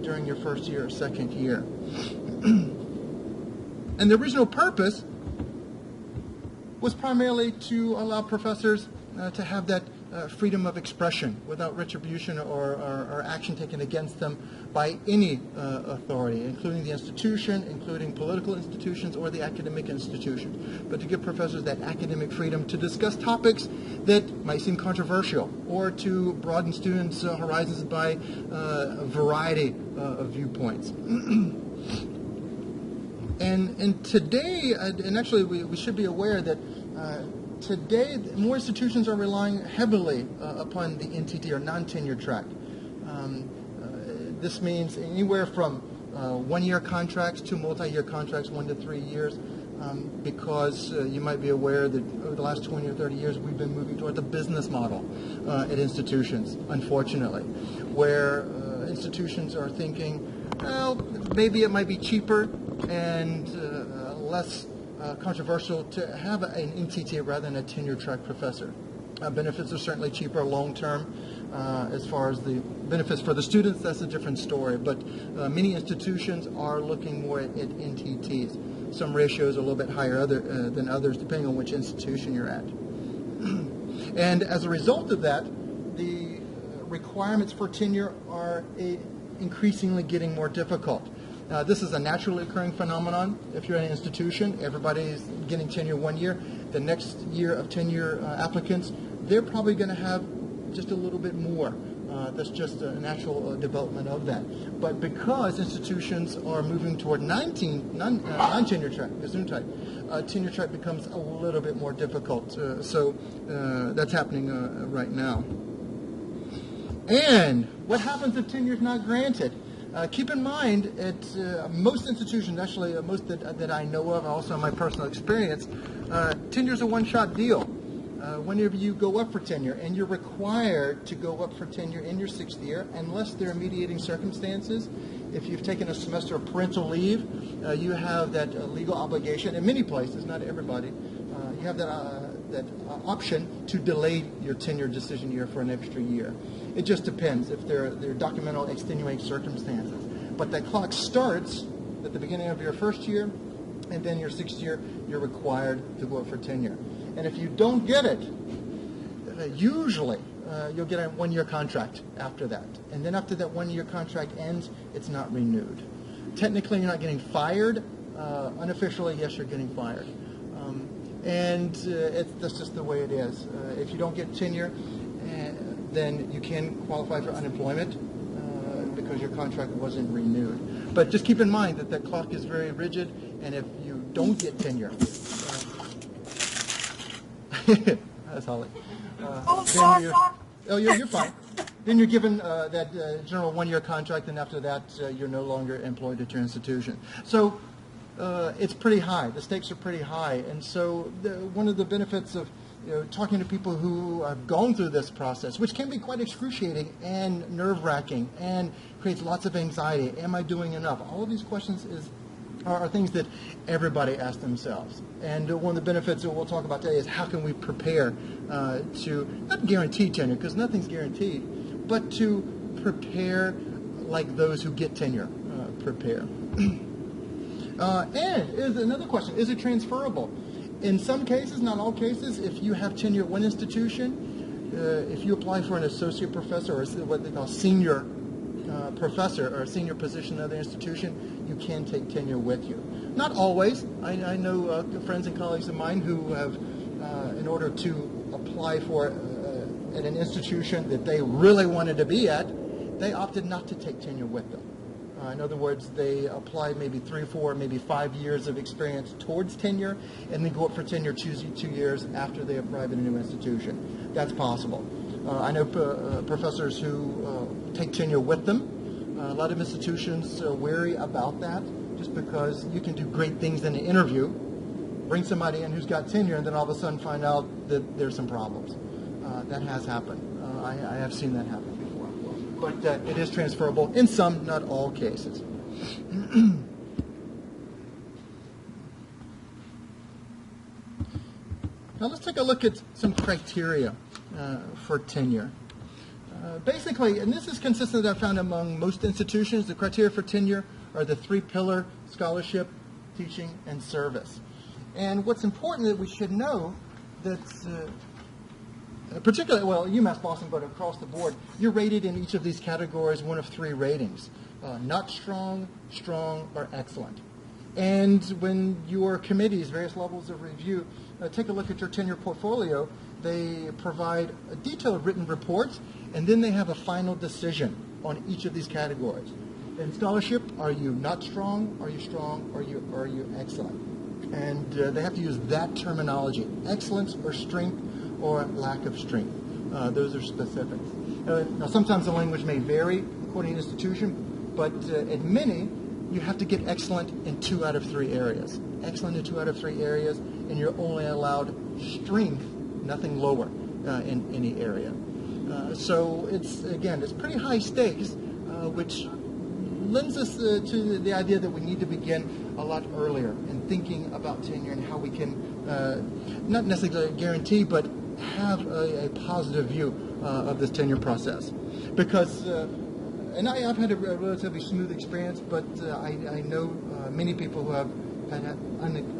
during your first year or second year. And the original purpose was primarily to allow professors to have that freedom of expression without retribution or action taken against them by any authority, including the institution, including political institutions or the academic institution, but to give professors that academic freedom to discuss topics that might seem controversial, or to broaden students' horizons by a variety of viewpoints. And today, and actually we should be aware that today more institutions are relying heavily upon the NTT or non-tenure track. This means anywhere from 1-year contracts to multi-year contracts, 1 to 3 years, because you might be aware that over the last 20 or 30 years we've been moving toward the business model at institutions, unfortunately, where institutions are thinking, well, maybe it might be cheaper and less controversial to have an NTT rather than a tenure track professor. Benefits are certainly cheaper long term. As far as the benefits for the students, that's a different story. But many institutions are looking more at NTTs. Some ratios are a little bit higher than others, depending on which institution you're at. And as a result of that, the requirements for tenure are increasingly getting more difficult. This is a naturally occurring phenomenon. If you're in an institution, everybody's getting tenure 1 year. The next year of tenure applicants, they're probably going to have just a little bit more. That's just a natural development of that. But because institutions are moving toward non-tenure track, Gesundheit, tenure track becomes a little bit more difficult. So that's happening right now. And what happens if tenure is not granted? Keep in mind, at most institutions, actually most that I know of, also in my personal experience, tenure is a one-shot deal. Whenever you go up for tenure, and you're required to go up for tenure in your 6th year, unless there are mediating circumstances. If you've taken a semester of parental leave, you have that legal obligation. In many places, not everybody, you have that option to delay your tenure decision year for an extra year. It just depends if there are documental extenuating circumstances. But that clock starts at the beginning of your 1st year, and then your 6th year, you're required to go up for tenure. And if you don't get it, usually you'll get a 1-year contract after that. And then after that 1-year contract ends, it's not renewed. Technically, you're not getting fired. Unofficially, yes, you're getting fired. That's just the way it is. If you don't get tenure, then you can qualify for unemployment because your contract wasn't renewed. But just keep in mind that clock is very rigid, and if you don't get tenure, that's Holly. You're fine. Then you're given that general 1-year contract, and after that, you're no longer employed at your institution. So it's pretty high. The stakes are pretty high, and so one of the benefits of talking to people who have gone through this process, which can be quite excruciating and nerve-wracking and creates lots of anxiety. Am I doing enough? All of these questions are things that everybody asks themselves. And one of the benefits that we'll talk about today is how can we prepare to not guarantee tenure, because nothing's guaranteed, but to prepare like those who get tenure prepare. And is another question, is it transferable? In some cases, not all cases, if you have tenure at one institution, if you apply for an associate professor or what they call senior professor or a senior position in another institution, you can take tenure with you. Not always. I know friends and colleagues of mine who have, in order to apply for at an institution that they really wanted to be at, they opted not to take tenure with them. In other words, they applied maybe 3, 4, maybe 5 years of experience towards tenure, and then go up for tenure 2 years after they arrive at a new institution. That's possible. I know professors who take tenure with them. A lot of institutions are wary about that, just because you can do great things in the interview, bring somebody in who's got tenure, and then all of a sudden find out that there's some problems. That has happened. I have seen that happen. But it is transferable in some, not all cases. Now let's take a look at some criteria for tenure. Basically, and this is consistent that I found among most institutions, the criteria for tenure are the 3-pillar: scholarship, teaching, and service. And what's important that we should know that particularly, well, UMass Boston, but across the board, you're rated in each of these categories one of 3 ratings: not strong, strong, or excellent. And when your committees, various levels of review, take a look at your tenure portfolio, they provide a detailed written report, and then they have a final decision on each of these categories. In scholarship, are you not strong, are you strong, or are you excellent? And they have to use that terminology: excellence or strength, or lack of strength. Those are specifics. Now, sometimes the language may vary according to institution, but at many, you have to get excellent in 2 out of 3 areas. Excellent in 2 out of 3 areas, and you're only allowed strength, nothing lower, in any area. So it's pretty high stakes, which lends us to the idea that we need to begin a lot earlier in thinking about tenure and how we can not necessarily guarantee, but have a positive view of this tenure process. Because, and I've had a relatively smooth experience, but I know many people who have had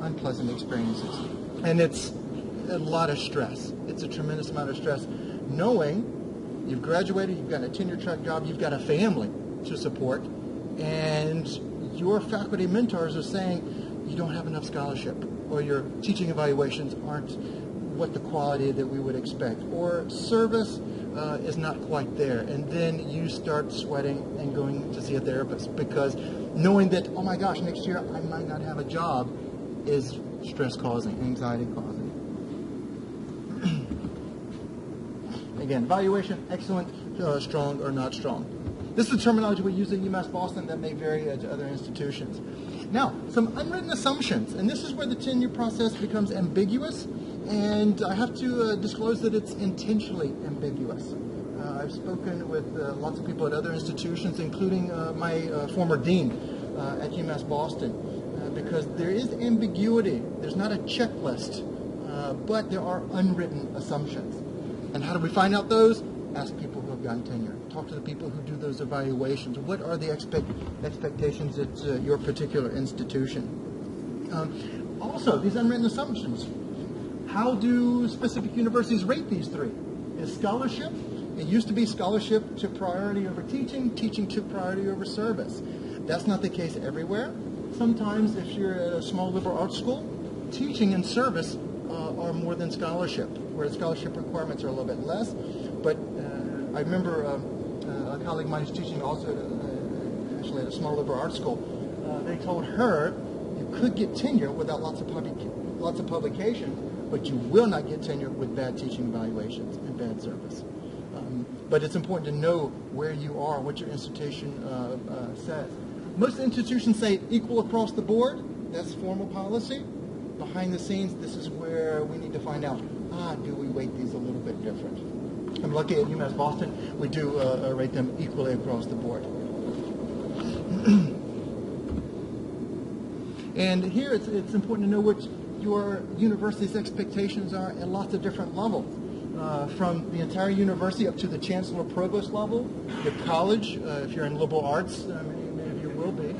unpleasant experiences. And it's a lot of stress. It's a tremendous amount of stress, knowing you've graduated, you've got a tenure track job, you've got a family to support, and your faculty mentors are saying you don't have enough scholarship, or your teaching evaluations aren't what the quality that we would expect, or service is not quite there, and then you start sweating and going to see a therapist, because knowing that, oh my gosh, next year I might not have a job is stress causing, anxiety causing. Again, evaluation, excellent, strong, or not strong. This is the terminology we use at UMass Boston that may vary at other institutions. Now, some unwritten assumptions, and this is where the tenure process becomes ambiguous, and I have to disclose that it's intentionally ambiguous. I've spoken with lots of people at other institutions, including my former dean at UMass Boston, because there is ambiguity. There's not a checklist, but there are unwritten assumptions. And how do we find out those? Ask people who have gotten tenure. Talk to the people who do those evaluations. What are the expectations at your particular institution? Also, these unwritten assumptions. How do specific universities rate these three? Is scholarship? It used to be scholarship to priority over teaching, teaching to priority over service. That's not the case everywhere. Sometimes if you're at a small liberal arts school, teaching and service are more than scholarship, where scholarship requirements are a little bit less. But I remember a colleague of mine who's teaching also actually at a small liberal arts school. They told her you could get tenure without lots of publications, but you will not get tenure with bad teaching evaluations and bad service. But it's important to know where you are, what your institution says. Most institutions say equal across the board. That's formal policy. Behind the scenes, this is where we need to find out, do we weight these a little bit different? I'm lucky at UMass Boston, we do rate them equally across the board. And here it's important to know what your university's expectations are at lots of different levels. From the entire university up to the chancellor provost level, the college, if you're in liberal arts, many of you will be,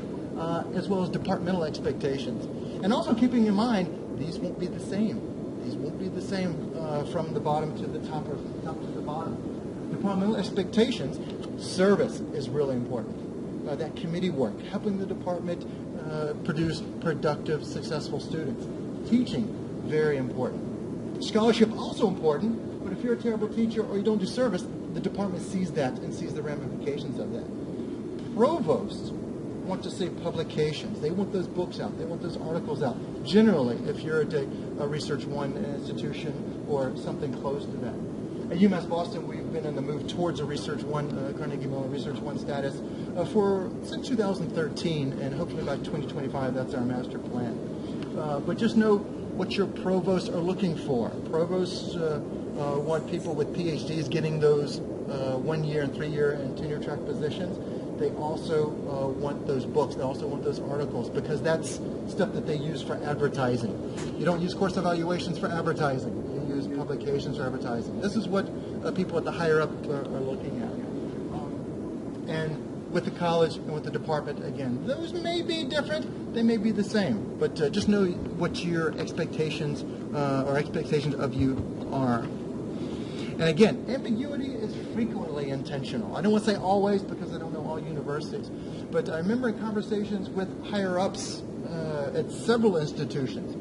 as well as departmental expectations. And also keeping in mind, these won't be the same. These won't be the same from the bottom to the top or top to the bottom. Departmental expectations, service is really important. That committee work, helping the department produce productive, successful students. Teaching, very important. Scholarship, also important. But if you're a terrible teacher or you don't do service, the department sees that and sees the ramifications of that. Provosts want to see publications. They want those books out. They want those articles out. Generally, if you're at a Research One institution or something close to that. At UMass Boston, we've been in the move towards a Research One, Carnegie Mellon Research One status since 2013, and hopefully by 2025, that's our master plan. But just know what your provosts are looking for. Provosts want people with PhDs getting those 1 year and 3 year and tenure track positions. They also want those books. They also want those articles because that's stuff that they use for advertising. You don't use course evaluations for advertising. You use publications for advertising. This is what people at the higher up are looking at. And with the college and with the department, again, those may be different. They may be the same. But just know what your expectations or expectations of you are. And again, ambiguity is frequently intentional. I don't want to say always because I don't know all universities, but I remember in conversations with higher-ups at several institutions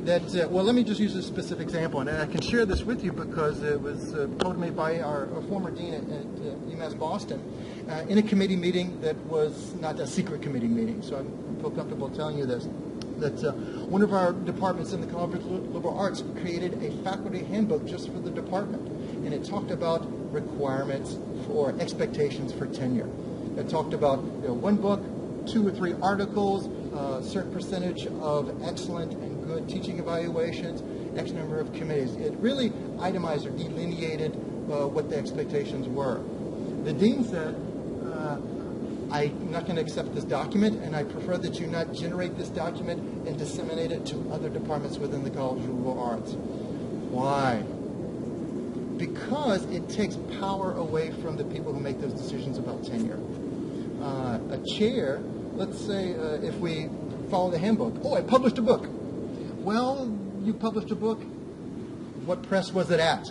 that, well, let me just use a specific example, and I can share this with you because it was told to me by our former dean at UMass Boston in a committee meeting that was not a secret committee meeting, so I feel comfortable telling you this. That one of our departments in the College of Liberal Arts created a faculty handbook just for the department, and it talked about requirements or expectations for tenure. It talked about one book, 2 or 3 articles, a certain percentage of excellent and good teaching evaluations, X number of committees. It really itemized or delineated what the expectations were. The dean said, I'm not going to accept this document, and I prefer that you not generate this document and disseminate it to other departments within the College of Liberal Arts. Why? Because it takes power away from the people who make those decisions about tenure. A chair, let's say if we follow the handbook, I published a book. Well, you published a book. What press was it at?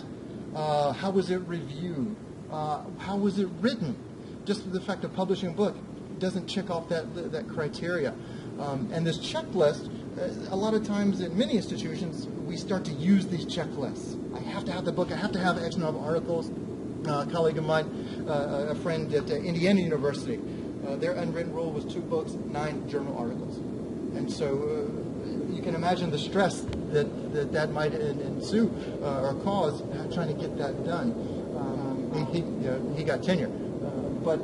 How was it reviewed? How was it written? Just the fact of publishing a book doesn't check off that criteria. And this checklist, a lot of times in many institutions, we start to use these checklists. I have to have the book. I have to have X number of articles. A colleague of mine, a friend at Indiana University, their unwritten rule was 2 books, 9 journal articles. And so you can imagine the stress that might ensue or cause trying to get that done. He got tenure. But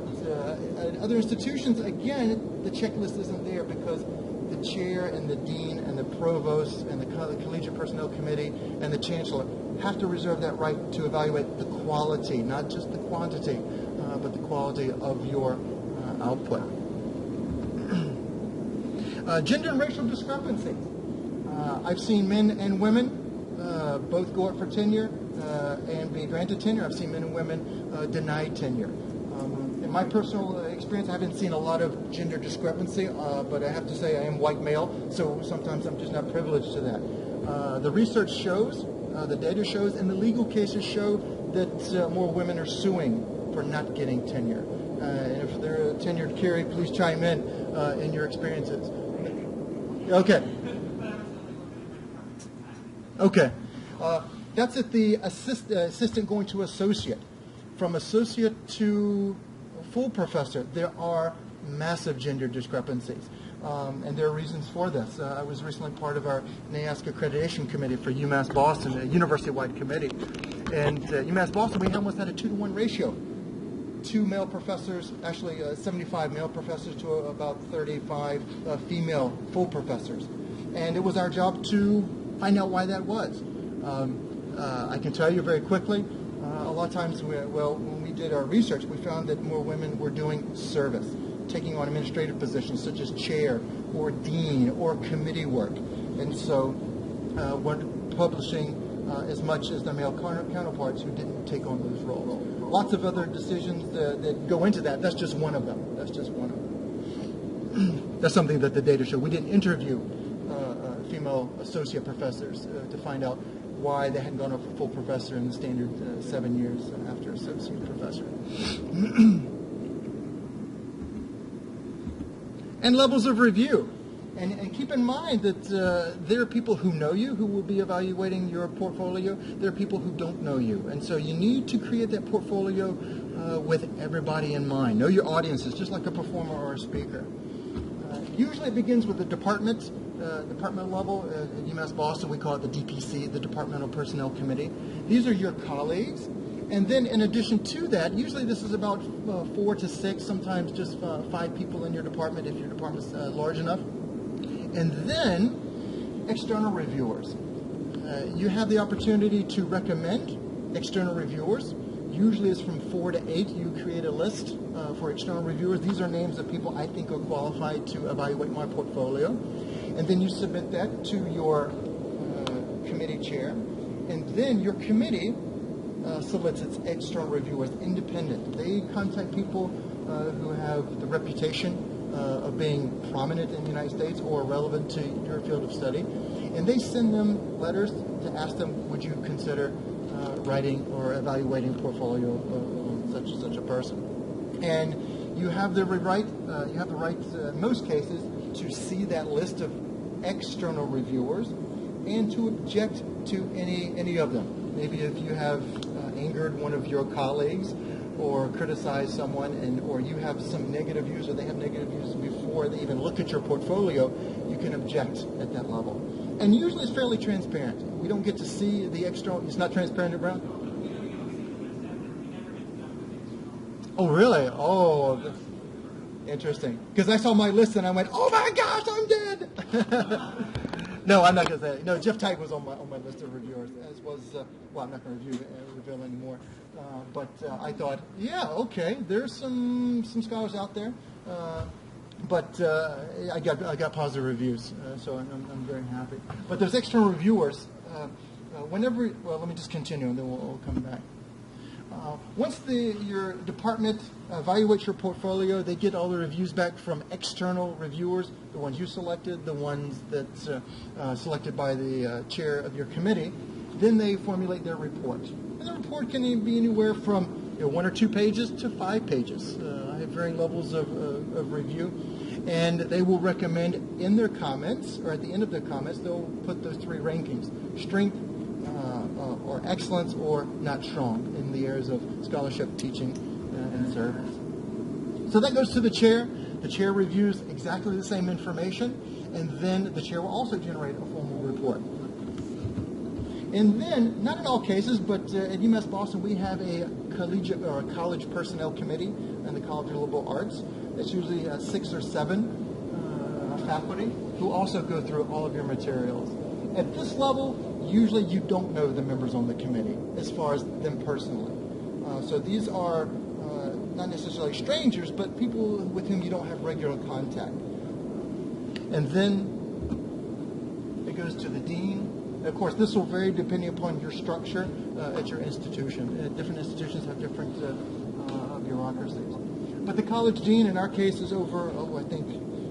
at other institutions, again, the checklist isn't there because the chair and the dean and the provost and the collegiate personnel committee and the chancellor have to reserve that right to evaluate the quality, not just the quantity, but the quality of your output. Gender and racial discrepancy. I've seen men and women both go up for tenure and be granted tenure. I've seen men and women denied tenure. In my personal experience, I haven't seen a lot of gender discrepancy, but I have to say I am white male, so sometimes I'm just not privileged to that. The research shows, the data shows, and the legal cases show that more women are suing for not getting tenure. And if they're a tenured Carrie, please chime in your experiences. Okay. Okay. That's at the assistant going to associate. From associate to full professor, there are massive gender discrepancies. And there are reasons for this. I was recently part of our NECSEM Accreditation Committee for UMass Boston, a university-wide committee. And UMass Boston, we almost had a 2-to-1 ratio. 2 male professors, actually 75 male professors to about 35 female full professors. And it was our job to find out why that was. I can tell you very quickly, a lot of times, when we did our research, we found that more women were doing service, taking on administrative positions such as chair or dean or committee work. And so weren't publishing as much as their male counterparts who didn't take on those roles. Lots of other decisions that go into that. That's just one of them. That's just one of them. That's something that the data show. We didn't interview female associate professors to find out why they hadn't gone up for full professor in the standard 7 years after associate professor. And levels of review. And keep in mind that there are people who know you who will be evaluating your portfolio. There are people who don't know you. And so you need to create that portfolio with everybody in mind. Know your audiences, just like a performer or a speaker. Usually it begins with the department level. At UMass Boston, we call it the DPC, the Departmental Personnel Committee. These are your colleagues. And then in addition to that, usually this is about 4 to 6, sometimes just 5 people in your department if your department's large enough. And then external reviewers. You have the opportunity to recommend external reviewers. Usually it's from 4 to 8. You create a list for external reviewers. These are names of people I think are qualified to evaluate my portfolio. And then you submit that to your committee chair. And then your committee solicits external reviewers, independent. They contact people who have the reputation of being prominent in the United States or relevant to your field of study. And they send them letters to ask them, would you consider writing or evaluating a portfolio of such a person? And you have the right, in most cases, to see that list of external reviewers and to object to any of them. Maybe if you have angered one of your colleagues or criticized someone, or you have some negative views or they have negative views before they even look at your portfolio, you can object at that level. And usually it's fairly transparent. We don't get to see the external. It's not transparent, Brown? Oh, really? Oh, interesting. Because I saw my list and I went, oh my gosh, I'm dead. No, I'm not going to say it. No, Jeff Teig was on my list of reviewers, as was, well, I'm not going to reveal anymore. But I thought, yeah, okay, there's some scholars out there. But I got positive reviews, so I'm very happy. But those external reviewers, well, let me just continue and then we'll come back. Once your department evaluates your portfolio, they get all the reviews back from external reviewers, the ones you selected, the ones that's selected by the chair of your committee. Then they formulate their report. And the report can be anywhere from 1 or 2 pages to 5 pages. I have varying levels of review. And they will recommend in their comments, or at the end of their comments, they'll put those 3 rankings: strength, or excellence, or not strong in the areas of scholarship, teaching, and service. So that goes to the chair. The chair reviews exactly the same information, and then the chair will also generate a formal report. And then, not in all cases, but at UMass Boston, we have a collegiate or a college personnel committee in the College of Liberal Arts. It's usually 6 or 7 faculty who also go through all of your materials. At this level, usually you don't know the members on the committee as far as them personally. So these are not necessarily strangers, but people with whom you don't have regular contact. And then it goes to the dean. Of course, this will vary depending upon your structure at your institution. Different institutions have different bureaucracies. But the college dean, in our case, is over, I think,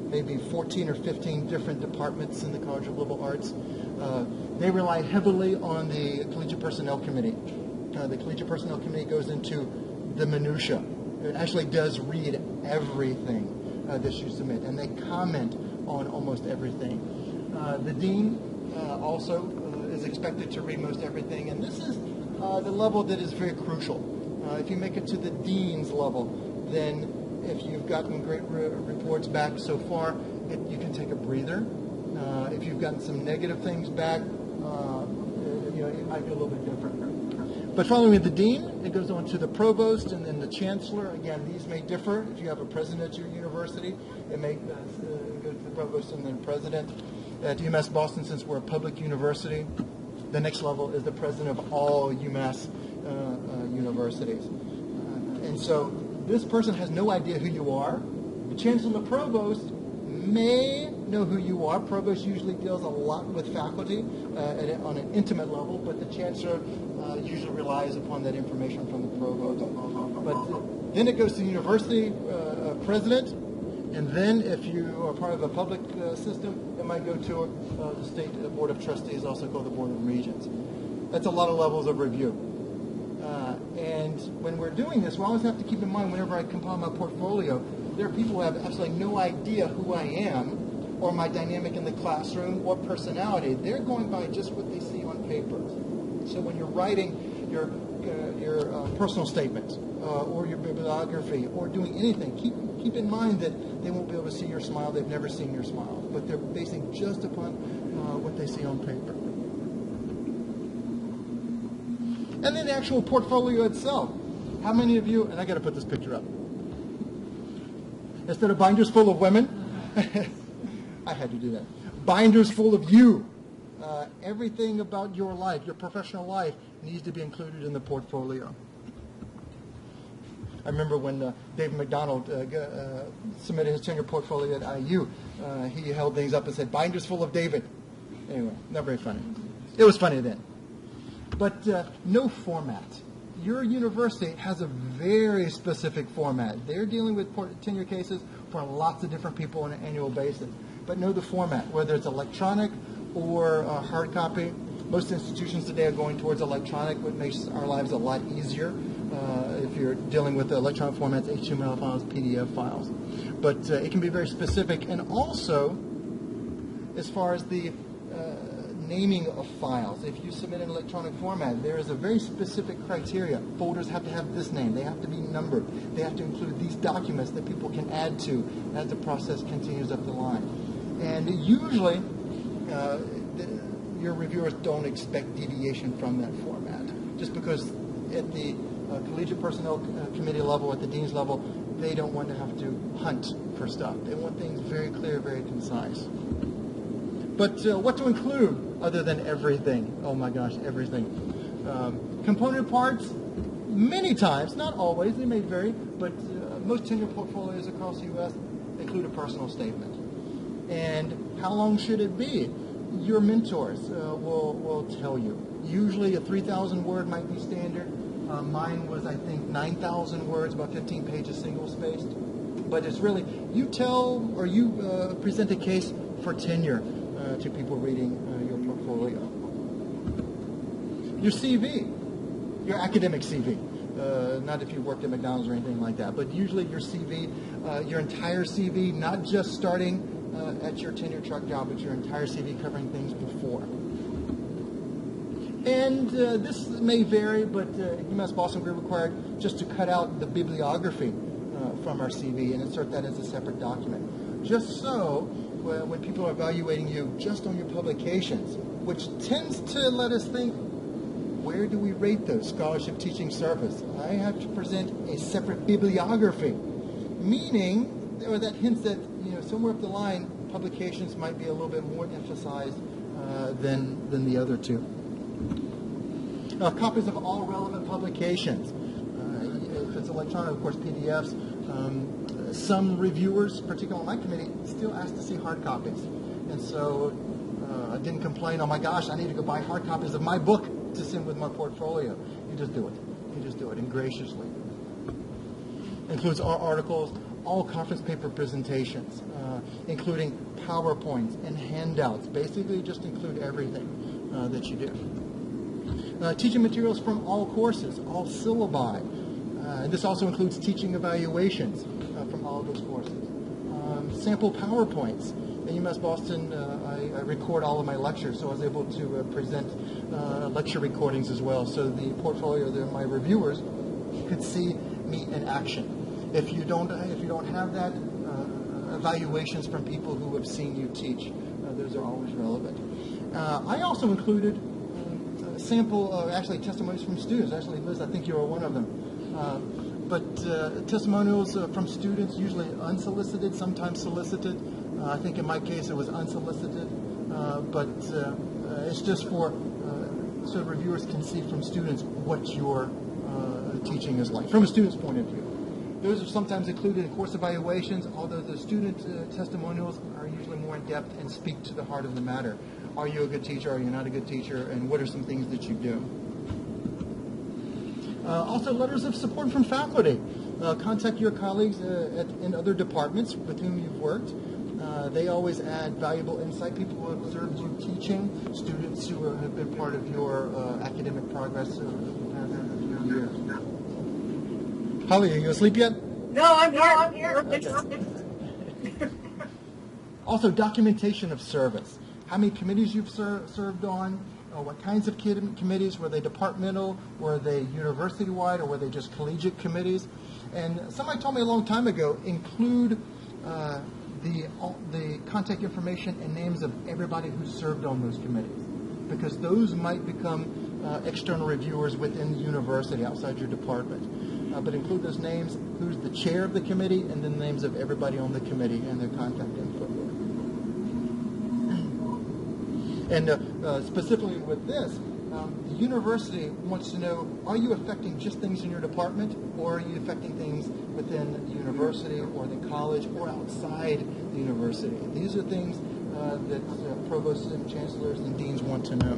maybe 14 or 15 different departments in the College of Liberal Arts. They rely heavily on the Collegiate Personnel Committee. The Collegiate Personnel Committee goes into the minutia. It actually does read everything that you submit, and they comment on almost everything. The dean also is expected to read most everything, and this is the level that is very crucial. If you make it to the dean's level, then if you've gotten great reports back so far, you can take a breather. If you've gotten some negative things back, it might be a little bit different. But following the dean, it goes on to the provost and then the chancellor. Again, these may differ. If you have a president at your university, it may go to the provost and then president. At UMass Boston, since we're a public university, the next level is the president of all UMass universities. And so this person has no idea who you are. The chancellor and the provost may know who you are. Provost usually deals a lot with faculty on an intimate level, but the chancellor usually relies upon that information from the provost. But then it goes to the university president, and then if you are part of a public system, it might go to the state board of trustees, also called the board of regents. That's a lot of levels of review. And when we're doing this, we always have to keep in mind whenever I compile my portfolio, there are people who have absolutely no idea who I am or my dynamic in the classroom or personality. They're going by just what they see on paper. So when you're writing your personal statement or your bibliography or doing anything, keep in mind that they won't be able to see your smile. They've never seen your smile, but they're basing just upon what they see on paper. And then the actual portfolio itself. How many of you, and I got to put this picture up. Instead of binders full of women, I had to do that. Binders full of you. Everything about your life, your professional life, needs to be included in the portfolio. I remember when David McDonald submitted his tenure portfolio at IU, he held things up and said, binders full of David. Anyway, not very funny. It was funny then. But no format. Your university has a very specific format. They're dealing with tenure cases for lots of different people on an annual basis. But know the format, whether it's electronic or hard copy. Most institutions today are going towards electronic, which makes our lives a lot easier if you're dealing with the electronic formats, HTML files, PDF files. But it can be very specific. And also, as far as the naming of files. If you submit an electronic format, there is a very specific criteria. Folders have to have this name. They have to be numbered. They have to include these documents that people can add to as the process continues up the line. And usually, your reviewers don't expect deviation from that format. Just because at the collegiate personnel committee level, at the dean's level, they don't want to have to hunt for stuff. They want things very clear, very concise. But what to include other than everything? Oh my gosh, everything. Component parts, many times, not always, they may vary, but most tenure portfolios across the U.S. include a personal statement. And how long should it be? Your mentors will tell you. Usually a 3,000 word might be standard. Mine was, I think, 9,000 words, about 15 pages single-spaced. But it's really, you tell or you present a case for tenure to people reading your portfolio. Your CV, your academic CV, not if you worked at McDonald's or anything like that, but usually your CV, your entire CV, not just starting at your tenure track job, but your entire CV covering things before. And this may vary, but at UMass Boston we're required just to cut out the bibliography from our CV and insert that as a separate document. Just so when people are evaluating you just on your publications, which tends to let us think, where do we rate those scholarship teaching service? I have to present a separate bibliography, meaning, or that hints that somewhere up the line, publications might be a little bit more emphasized than the other two. Copies of all relevant publications. If it's electronic, of course, PDFs. Some reviewers, particularly on my committee, still ask to see hard copies. And so I didn't complain, oh my gosh, I need to go buy hard copies of my book to send with my portfolio. You just do it. You just do it, and graciously. Includes all articles, all conference paper presentations, including PowerPoints and handouts. Basically, just include everything that you do. Teaching materials from all courses, all syllabi. This also includes teaching evaluations from all of those courses. Sample PowerPoints. At UMass Boston, I record all of my lectures, so I was able to present lecture recordings as well, so the portfolio that my reviewers could see me in action. If you don't have that, evaluations from people who have seen you teach, those are always relevant. I also included sample, actually testimonies from students. Actually, Liz, I think you were one of them. But testimonials from students, usually unsolicited, sometimes solicited. I think in my case it was unsolicited, but it's just for so reviewers can see from students what your teaching is like, from a student's point of view. Those are sometimes included in course evaluations, although the student testimonials are usually more in depth and speak to the heart of the matter. Are you a good teacher? Are you not a good teacher? And what are some things that you do? Also, letters of support from faculty. Contact your colleagues in other departments with whom you've worked. They always add valuable insight. People who have observed you teaching, students who have been part of your academic progress over the past few years. Holly, are you asleep yet? No, I'm here. Okay. Also, documentation of service. How many committees you've served on, what kinds of committees, were they departmental, were they university-wide, or were they just collegiate committees? And somebody told me a long time ago, include the contact information and names of everybody who served on those committees, because those might become external reviewers within the university, outside your department. But include those names, who's the chair of the committee, and then the names of everybody on the committee and their contact info. And specifically with this, the university wants to know, are you affecting just things in your department, or are you affecting things within the university or the college or outside the university? These are things that provosts and chancellors and deans want to know.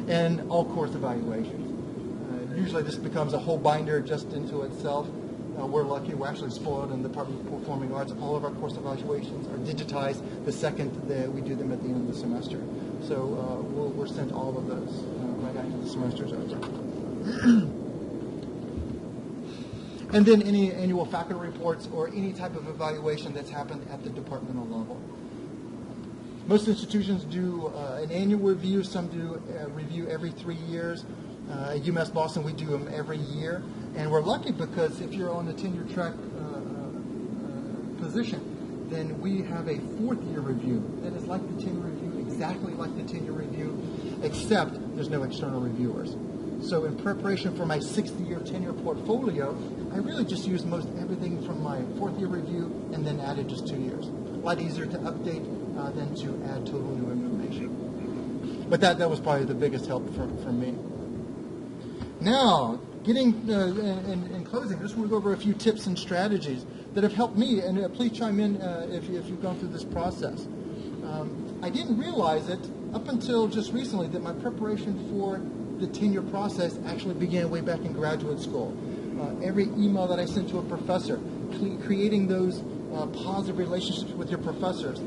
And all course evaluations. Usually this becomes a whole binder just into itself. We're lucky, we're actually spoiled in the Department of Performing Arts. All of our course evaluations are digitized the second that we do them at the end of the semester. So we're sent all of those right after the semester's over. And then any annual faculty reports or any type of evaluation that's happened at the departmental level. Most institutions do an annual review, some do a review every 3 years. At UMass Boston, we do them every year. And we're lucky because if you're on the tenure track position, then we have a 4th-year review that is like the tenure review, exactly like the tenure review, except there's no external reviewers. So in preparation for my 6th-year tenure portfolio, I really just used most everything from my 4th-year review and then added just 2 years. A lot easier to update than to add total new information. But that was probably the biggest help for me. Now, getting in closing, I just want to go over a few tips and strategies that have helped me, and please chime in if you've gone through this process. I didn't realize it up until just recently that my preparation for the tenure process actually began way back in graduate school. Every email that I sent to a professor, creating those positive relationships with your professors,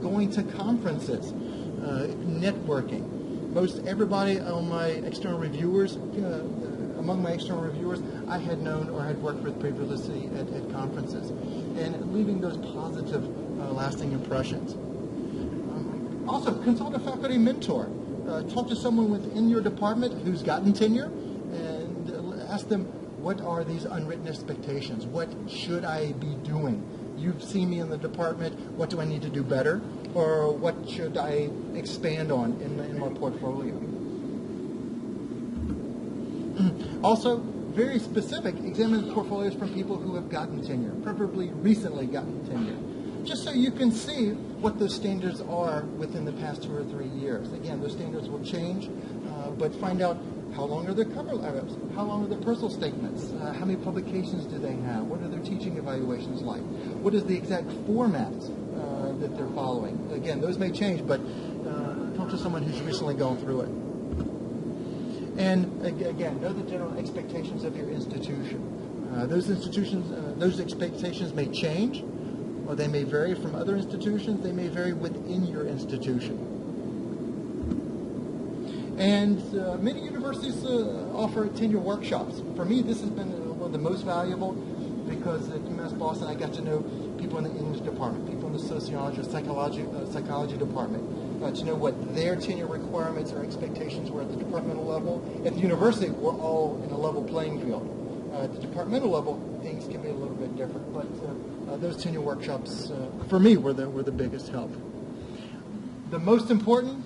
going to conferences, networking. Most everybody on my external reviewers, among my external reviewers, I had known or had worked with previously at conferences, and leaving those positive, lasting impressions. Also, consult a faculty mentor. Talk to someone within your department who's gotten tenure, and ask them, what are these unwritten expectations? What should I be doing? You've seen me in the department. What do I need to do better? or what should I expand on in my portfolio. Also, very specific, examine portfolios from people who have gotten tenure, preferably recently gotten tenure, just so you can see what those standards are within the past 2 or 3 years. Again, those standards will change, but find out how long are their cover letters, how long are their personal statements, how many publications do they have, what are their teaching evaluations like, what is the exact format that they're following. Again, those may change, but talk to someone who's recently gone through it. And again, know the general expectations of your institution. Those expectations may change, or they may vary from other institutions. They may vary within your institution. And many universities offer tenure workshops. For me, this has been one of the most valuable because at UMass Boston, I got to know people in the English department, people in the sociology or psychology department, to know what their tenure requirements or expectations were at the departmental level. At the university, we're all in a level playing field. At the departmental level, things can be a little bit different, but those tenure workshops, for me, were the biggest help. The most important,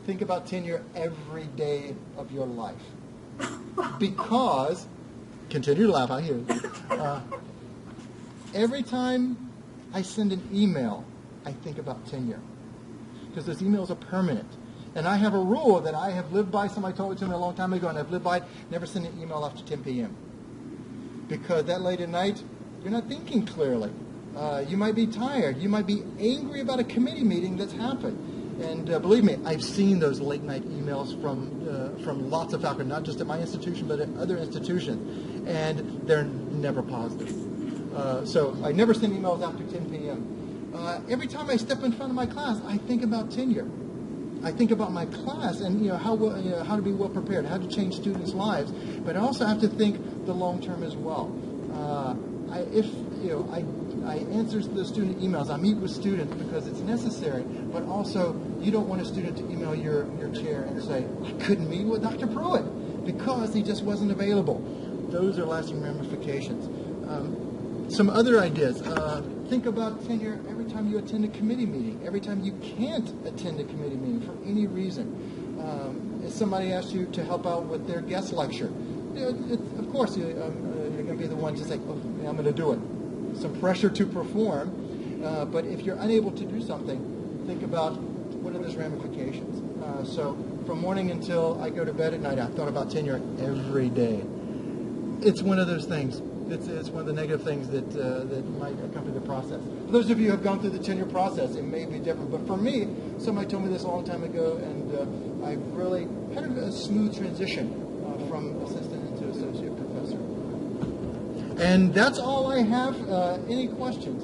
think about tenure every day of your life. Because, continue to laugh, I hear you. Every time I send an email, I think about tenure. Because those emails are permanent. And I have a rule that I have lived by. Somebody told it to me a long time ago, and I've lived by it. Never send an email after 10 p.m. Because that late at night, you're not thinking clearly. You might be tired. You might be angry about a committee meeting that's happened. And believe me, I've seen those late night emails from lots of faculty, not just at my institution, but at other institutions. And they're never positive. So I never send emails after 10 p.m. Every time I step in front of my class, I think about tenure. I think about my class and how to be well prepared, how to change students' lives. But I also have to think the long term as well. I answer the student emails. I meet with students because it's necessary. But also, you don't want a student to email your chair and say, "I couldn't meet with Dr. Pruett because he just wasn't available." Those are lasting ramifications. Some other ideas. Think about tenure every time you attend a committee meeting, every time you can't attend a committee meeting for any reason. If somebody asks you to help out with their guest lecture, of course you're going to be the one to say, "Oh, yeah, I'm going to do it." Some pressure to perform, but if you're unable to do something, think about what are those ramifications. So from morning until I go to bed at night, I've thought about tenure every day. It's one of those things. It's one of the negative things that might accompany the process. For those of you who have gone through the tenure process, it may be different. But for me, somebody told me this a long time ago, and I've really had a smooth transition from assistant into associate professor. And that's all I have. Any questions?